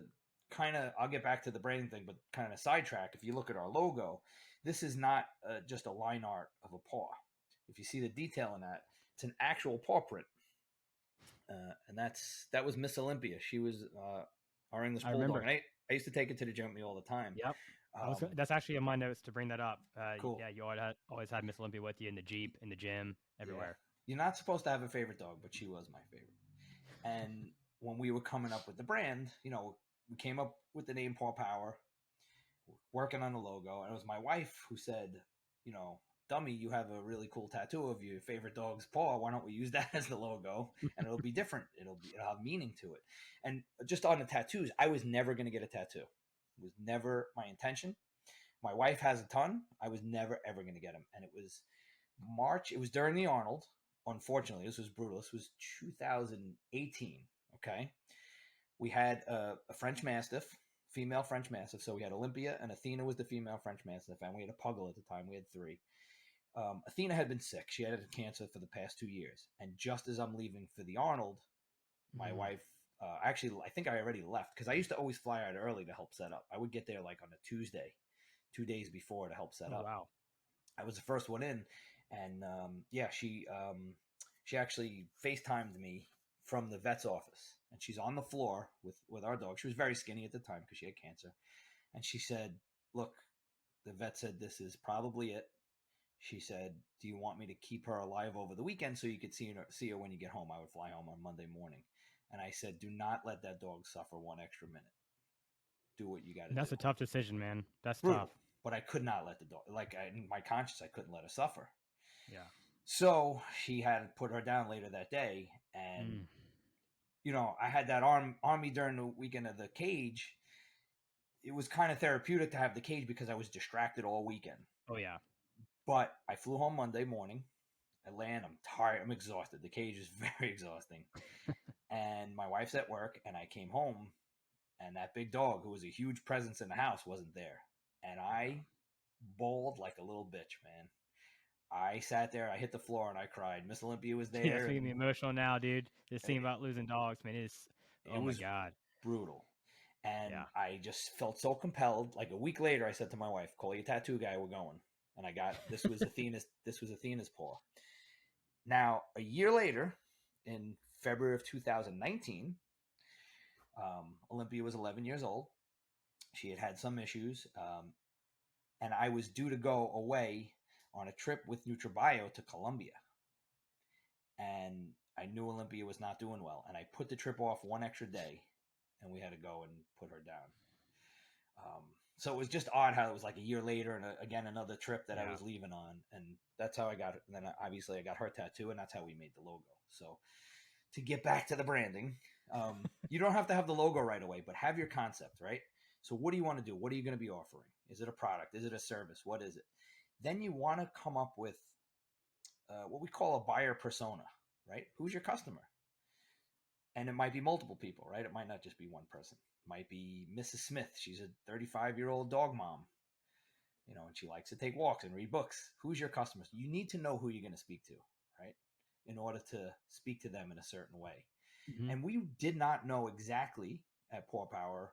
I'll get back to the branding thing, but kind of sidetrack. If you look at our logo, this is not just a line art of a paw. If you see the detail in that, it's an actual paw print. And that was Miss Olympia. She was our English bulldog. And I used to take it to the gym with me all the time.
Yep. That's actually in my notes to bring that up.
Cool.
Yeah, you always had Miss Olympia with you in the Jeep, in the gym, everywhere.
Yeah. You're not supposed to have a favorite dog, but she was my favorite. And when we were coming up with the brand, we came up with the name Paw Power, working on the logo. And it was my wife who said, dummy, you have a really cool tattoo of your favorite dog's paw. Why don't we use that as the logo? And it'll be different. It'll have meaning to it. And just on the tattoos, I was never going to get a tattoo. It was never my intention. My wife has a ton. I was never, ever going to get them. And it was March. It was during the Arnold. Unfortunately, this was brutal. This was 2018. Okay. We had a French Mastiff, female French Mastiff. So we had Olympia, and Athena was the female French Mastiff. And we had a Puggle at the time. We had 3. Athena had been sick. She had cancer for the past 2 years. And just as I'm leaving for the Arnold, my wife, actually, I think I already left because I used to always fly out early to help set up. I would get there like on a Tuesday, 2 days before to help set up.
Wow.
I was the first one in. And she actually FaceTimed me from the vet's office. And she's on the floor with our dog. She was very skinny at the time because she had cancer. And she said, look, the vet said this is probably it. She said, do you want me to keep her alive over the weekend so you could see her when you get home? I would fly home on Monday morning. And I said, do not let that dog suffer one extra minute. Do what you got to do.
That's a tough decision, man. That's
brutal.
Tough.
But I could not let the dog, in my conscience, I couldn't let her suffer.
Yeah.
So she had to put her down later that day. And, I had that on me during the weekend of the cage. It was kind of therapeutic to have the cage because I was distracted all weekend.
Oh, yeah.
But I flew home Monday morning. I land. I'm tired. I'm exhausted. The cage is very exhausting. And my wife's at work, and I came home, and that big dog, who was a huge presence in the house, wasn't there. And I bawled like a little bitch, man. I sat there, I hit the floor, and I cried. Miss Olympia was there.
It's making me emotional now, dude. This thing about losing dogs, man, it was my God.
Brutal. And I just felt so compelled. Like a week later, I said to my wife, call your tattoo guy, we're going. And I got, this was Athena's paw. Now, a year later, in February of 2019, Olympia was 11 years old. She had had some issues, and I was due to go away on a trip with NutriBio to Colombia. And I knew Olympia was not doing well, and I put the trip off one extra day, and we had to go and put her down. So it was just odd how it was like a year later, and again another trip that I was leaving on, and that's how I got it. And then obviously I got her tattoo, and that's how we made the logo. So to get back to the branding, you don't have to have the logo right away, but have your concept, right? So what do you want to do? What are you going to be offering? Is it a product? Is it a service? What is it? Then you want to come up with what we call a buyer persona, right? Who's your customer? And it might be multiple people, right? It might not just be one person. It might be Mrs. Smith. She's a 35-year-old dog mom, and she likes to take walks and read books. Who's your customers? You need to know who you're going to speak to, right? In order to speak to them in a certain way. Mm-hmm. And we did not know exactly at Paw Power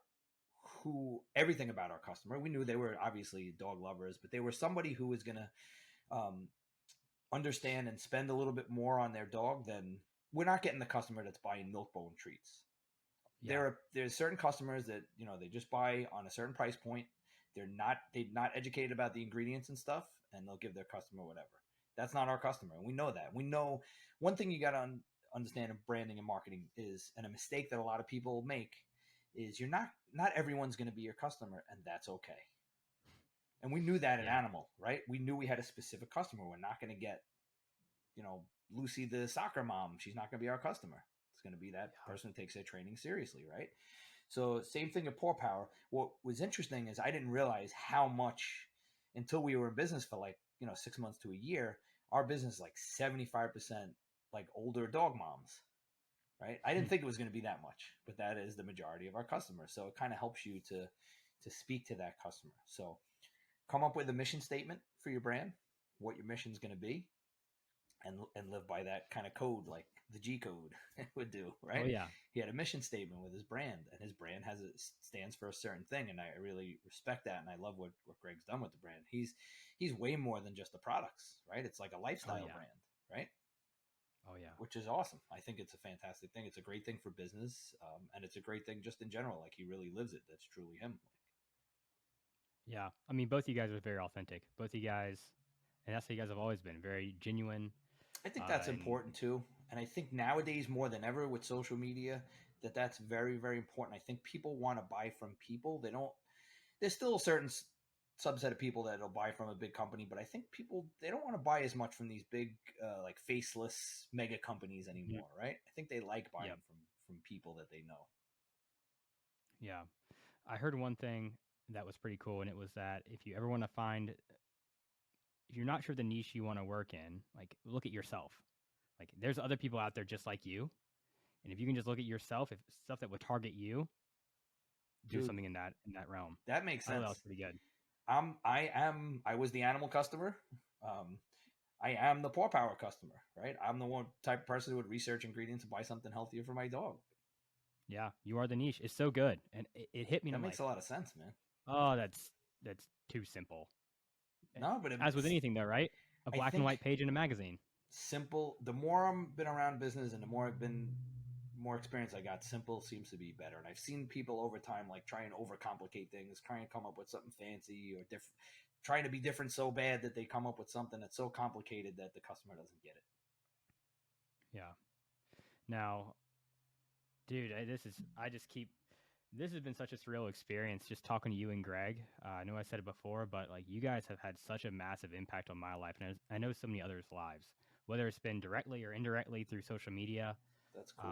everything about our customer. We knew they were obviously dog lovers, but they were somebody who was going to understand and spend a little bit more on their dog than we're not getting the customer that's buying milk bone treats. Yeah. There's certain customers that they just buy on a certain price point. They're not educated about the ingredients and stuff, and they'll give their customer whatever. That's not our customer, and we know that. We know one thing you got to understand in branding and marketing is, and a mistake that a lot of people make is, not everyone's going to be your customer, and that's okay. And we knew that in Animal, right? We knew we had a specific customer. We're not going to get, Lucy the soccer mom. She's not going to be our customer. It's going to be that person who takes their training seriously, right? So same thing at Paw Power. What was interesting is I didn't realize how much, until we were in business for 6 months to a year, our business is like 75% like older dog moms, right? I didn't think it was going to be that much, but that is the majority of our customers. So it kind of helps you to speak to that customer. So come up with a mission statement for your brand, what your mission is going to be, and live by that kind of code, like the G code would do, right?
Oh, yeah.
He had a mission statement with his brand, and his brand stands for a certain thing, and I really respect that, and I love what Greg's done with the brand. He's way more than just the products, right? It's like a lifestyle brand, right?
Oh, yeah.
Which is awesome. I think it's a fantastic thing. It's a great thing for business, and it's a great thing just in general. Like, he really lives it. That's truly him.
Yeah. I mean, both of you guys are very authentic. Both of you guys, and that's how you guys have always been, very genuine.
I think that's important too. And I think nowadays more than ever with social media, that's very, very important. I think people want to buy from people. There's still a certain subset of people that'll buy from a big company, but I think they don't want to buy as much from these big, like faceless mega companies anymore, right? I think they like buying from people that they know.
Yeah. I heard one thing that was pretty cool, and it was that if you ever want to find, if you're not sure the niche you want to work in, like, look at yourself. Like, there's other people out there just like you. And if you can just look at yourself, if stuff that would target you, do something in that realm.
That makes sense.
That was pretty good.
I was the Animal customer. I am the Paw Power customer, right? I'm the one type of person who would research ingredients and buy something healthier for my dog.
Yeah, you are the niche. It's so good. And it hit me.
That makes a lot of sense, man.
Oh, that's too simple.
No, but
as with anything, though, right? A black and white page in a magazine.
Simple. The more I've been around business and the more I've been more experience I got, simple seems to be better. And I've seen people over time like try and overcomplicate things, try and come up with something fancy or different, trying to be different so bad that they come up with something that's so complicated that the customer doesn't get it.
Yeah. Now, dude, this has been such a surreal experience just talking to you and Greg. I know I said it before, but like, you guys have had such a massive impact on my life, and I know so many others' lives, whether it's been directly or indirectly through social media.
That's cool.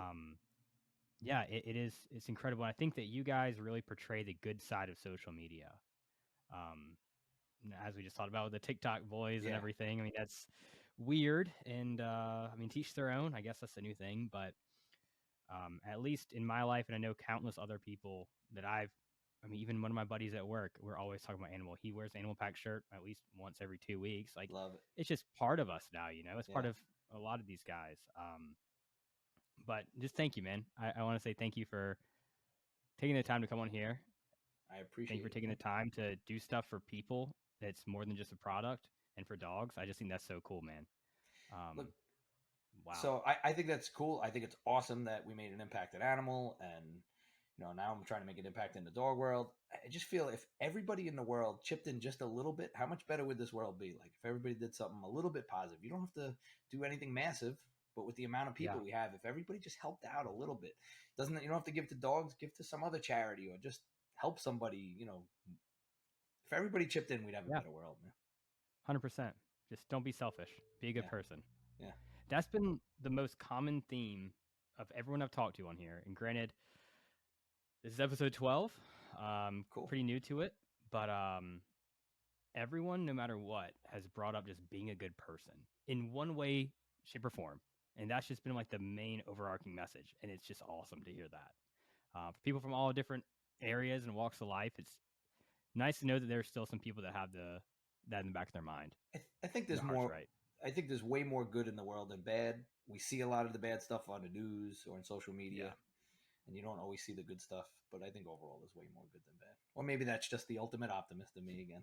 Yeah, it's incredible. I think that you guys really portray the good side of social media. As we just talked about with the TikTok boys and everything. I mean, that's weird, and I mean, teach their own. I guess that's a new thing, but at least in my life, and I know countless other people that I mean, even one of my buddies at work, we're always talking about Animal. He wears an AnimalPak shirt at least once every 2 weeks. Like,
love it.
It's just part of us now, It's part of a lot of these guys. But just thank you, man. I want to say thank you for taking the time to come on here.
I appreciate it.
Thank you for taking the time to do stuff for people that's more than just a product, and for dogs. I just think that's so cool, man.
Look,
Wow.
So I think that's cool. I think it's awesome that we made an impact at animal, and now I'm trying to make an impact in the dog world. I just feel if everybody in the world chipped in just a little bit, how much better would this world be? Like if everybody did something a little bit positive. You don't have to do anything massive, but with the amount of people we have, if everybody just helped out a little bit, you don't have to give to dogs, give to some other charity or just help somebody. If everybody chipped in, we'd have a better world, man.
100%. Just don't be selfish. Be a good person.
Yeah.
That's been the most common theme of everyone I've talked to on here. And granted, this is episode 12.
Cool.
Pretty new to it. But everyone, no matter what, has brought up just being a good person in one way, shape, or form. And that's just been like the main overarching message. And it's just awesome to hear that. For people from all different areas and walks of life, it's nice to know that there's still some people that have that in the back of their mind.
I think there's more. Right. I think there's way more good in the world than bad. We see a lot of the bad stuff on the news or on social media, and you don't always see the good stuff. But I think overall there's way more good than bad. Or maybe that's just the ultimate optimist in me again.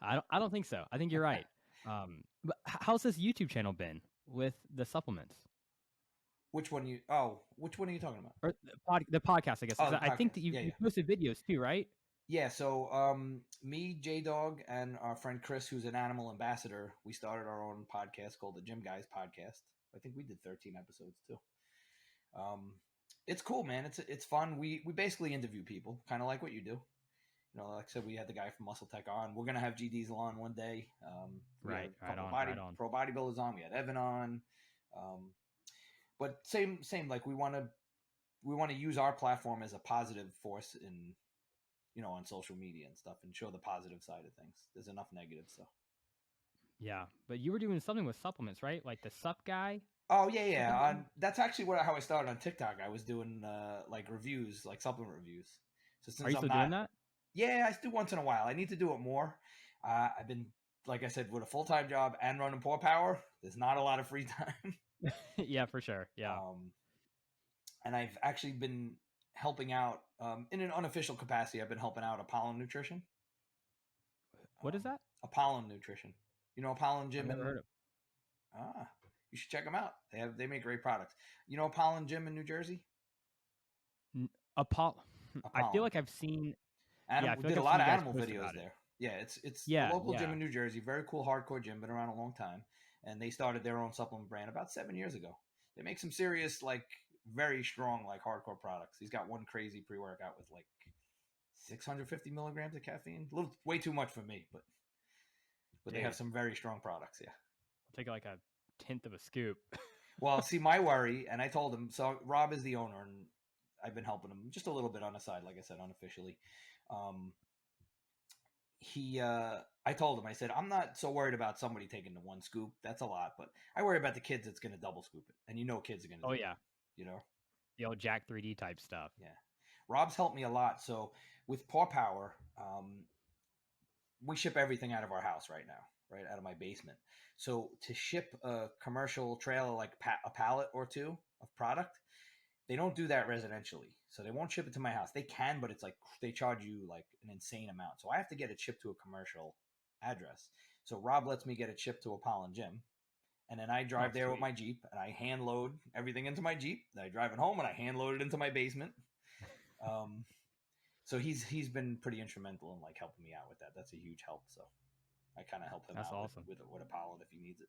I don't think so. I think you're right. But how's this YouTube channel been with the supplements?
Which one are you talking about?
Or the podcast, I guess.
Oh,
I think that you posted videos too, right?
Yeah, so me, J-Dog, and our friend Chris, who's an animal ambassador, we started our own podcast called the Gym Guys Podcast. I think we did 13 episodes too. It's cool, man. It's fun. We basically interview people, kind of like what you do. Like I said, we had the guy from Muscle Tech on. We're gonna have G Diesel on one day.
Right on.
Pro bodybuilders on. We had Evan on. But same. Like we want to use our platform as a positive force in. On social media and stuff and show the positive side of things. There's enough negatives, so.
Yeah, but you were doing something with supplements, right? Like the sup guy?
Oh, yeah. That's actually how I started on TikTok. I was doing like reviews, like supplement reviews.
So since Are you still doing that?
Yeah, I do once in a while. I need to do it more. I've been, like I said, with a full-time job and running Paw Power, there's not a lot of free time.
Yeah, for sure. Yeah.
And I've actually been helping out in an unofficial capacity. I've been helping out Paw Nutrition.
What is that?
Paw Nutrition. Paw Gym.
I've never heard of.
You should check them out. They make great products. Paw Gym in New Jersey.
I feel like I've seen.
We did a lot of animal videos there. Yeah, it's a local gym in New Jersey. Very cool, hardcore gym. Been around a long time, and they started their own supplement brand about 7 years ago. They make some serious very strong, hardcore products. He's got one crazy pre-workout with 650 milligrams of caffeine. Way too much for me, but they have some very strong products. Yeah,
I'll take a tenth of a scoop.
Well, see, my worry, and I told him. So Rob is the owner, and I've been helping him just a little bit on the side, like I said, unofficially. I told him, I said, I'm not so worried about somebody taking the one scoop. That's a lot, but I worry about the kids that's going to double scoop it, and kids are going to.
Oh yeah.
It.
The old Jack 3D type stuff.
Yeah. Rob's helped me a lot. So with Paw Power, we ship everything out of our house right now, right out of my basement. So to ship a commercial trailer, like a pallet or two of product, they don't do that residentially. So they won't ship it to my house. They can, but it's they charge you an insane amount. So I have to get it shipped to a commercial address. So Rob lets me get it shipped to a Pollen Gym. And then I drive there with my Jeep, and I hand load everything into my Jeep. Then I drive it home, and I hand load it into my basement. So he's been pretty instrumental in helping me out with that. That's a huge help. So I kind of help him out
awesome.
with a pollen if he needs it.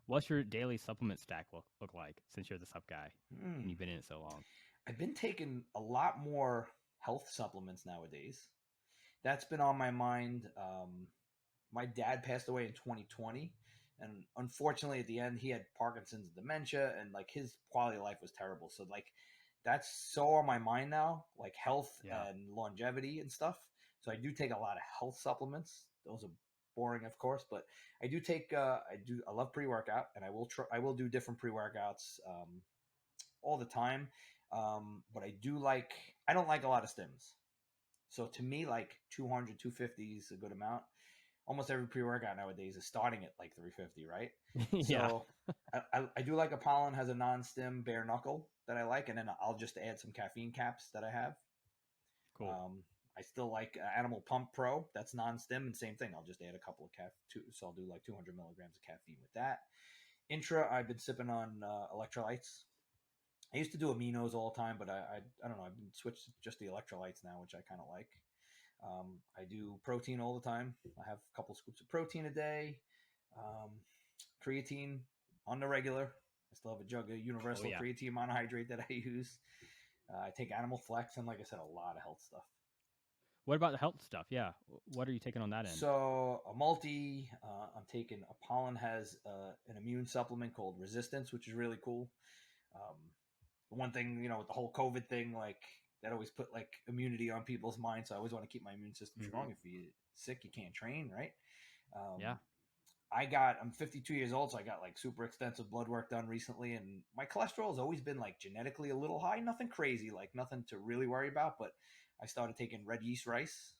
What's your daily supplement stack look like since you're the sup guy and you've been in it so long?
I've been taking a lot more health supplements nowadays. That's been on my mind. My dad passed away in 2020. And unfortunately, at the end, he had Parkinson's, dementia, and his quality of life was terrible. So that's so on my mind now, health and longevity and stuff. So I do take a lot of health supplements. Those are boring, of course, but I do take. I love pre-workout, and I will do different pre-workouts all the time. But I don't like a lot of stims. So to me, 200, 250 is a good amount. Almost every pre-workout nowadays is starting at 350, right?
Yeah.
So I do like a Pollen has a non-stim bare knuckle that I like, and then I'll just add some caffeine caps that I have.
Cool.
I still like Animal Pump Pro. That's non-stim, and same thing. I'll just add a couple of so I'll do 200 milligrams of caffeine with that. Intra, I've been sipping on electrolytes. I used to do aminos all the time, but I don't know. I've been switched to just the electrolytes now, which I kind of like. I do protein all the time. I have a couple scoops of protein a day. Um, Creatine on the regular. I still have a jug of universal creatine monohydrate that I use. I take Animal Flex and, like I said, a lot of health stuff.
What about the health stuff? Yeah. What are you taking on that end?
So a multi, I'm taking, Apollon has an immune supplement called Resistance, which is really cool. One thing, with the whole COVID thing, like that always put like immunity on people's minds. So I always want to keep my immune system strong. If you're sick, you can't train, right?
Yeah.
I'm 52 years old, so I got like super extensive blood work done recently, and my cholesterol has always been like genetically a little high. Nothing crazy, like nothing to really worry about. But I started taking red yeast rice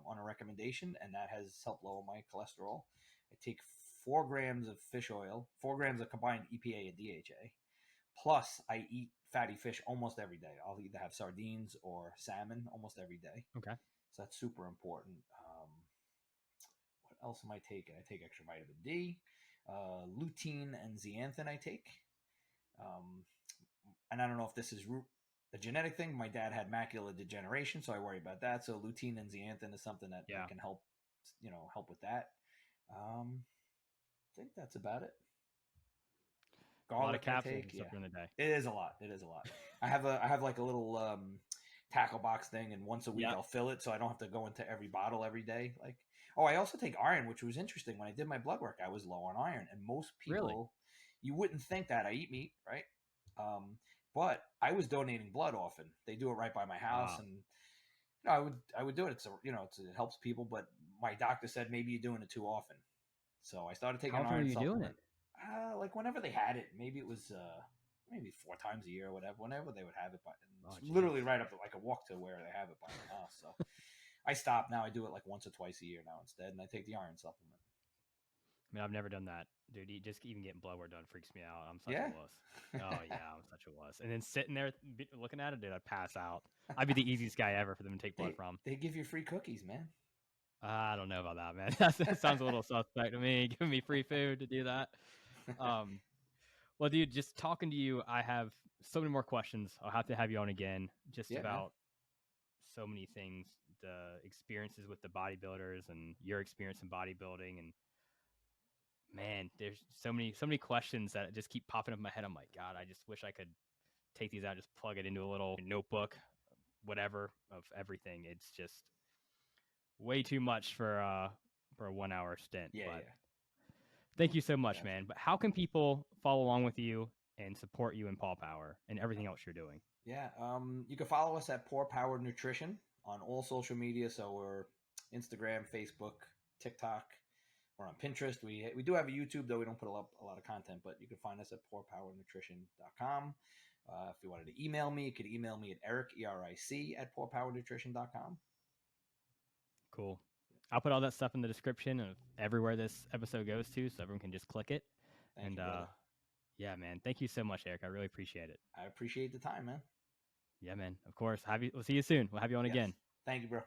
on a recommendation, and that has helped lower my cholesterol. I take 4 grams of fish oil, 4 grams of combined EPA and DHA. Plus, I eat fatty fish almost every day. I'll either have sardines or salmon almost every day.
Okay.
So that's super important. What else am I taking? I take extra vitamin D, lutein and zeaxanthin I take. And I don't know if this is a genetic thing. My dad had macular degeneration, so I worry about that. So lutein and zeaxanthin is something that can help, help with that. I think that's about it.
Garlic, a lot of capsules in a day.
It is a lot. I have like a little tackle box thing, and once a week I'll fill it, so I don't have to go into every bottle every day. Like, I also take iron, which was interesting. When I did my blood work, I was low on iron, and most people, you wouldn't think that. I eat meat, right? But I was donating blood often. They do it right by my house, and I would do it. It's it helps people, but my doctor said maybe you're doing it too often. So I started taking an iron supplement. Doing it? Like whenever they had it, maybe it was maybe 4 times a year or whatever. Whenever they would have it, literally right up to like a walk to where they have it by my house. So I stopped. Now I do it like once or twice a year now instead, and I take the iron supplement.
I mean, I've never done that, dude. Just even getting blood work done freaks me out. I'm such a wuss. Oh yeah, I'm such a wuss. And then sitting there looking at it, dude, I'd pass out. I'd be the easiest guy ever for them to take blood from.
They give you free cookies, man.
I don't know about that, man. That sounds a little suspect to me. Giving me free food to do that. Well, dude, just talking to you, I have so many more questions. I'll have to have you on again, about so many things, the experiences with the bodybuilders and your experience in bodybuilding. And man, there's so many questions that just keep popping up in my head. I'm like, God, I just wish I could take these out, just plug it into a little notebook, whatever, of everything. It's just way too much for a 1 hour stint. Thank you so much, man. But how can people follow along with you and support you in Paw Power and everything else you're doing?
Yeah, you can follow us at Paw Power Nutrition on all social media. So we're Instagram, Facebook, TikTok. We're on Pinterest. We do have a YouTube, though we don't put a lot of content, but you can find us at pawpowernutrition.com. If you wanted to email me, you could email me at Eric, ERIC, at pawpowernutrition.com.
Cool. I'll put all that stuff in the description of everywhere this episode goes to, so everyone can just click it.
Thank you,
yeah, man. Thank you so much, Eric. I really appreciate it.
I appreciate the time, man.
Yeah, man. Of course. We'll see you soon. We'll have you on again.
Thank you, bro.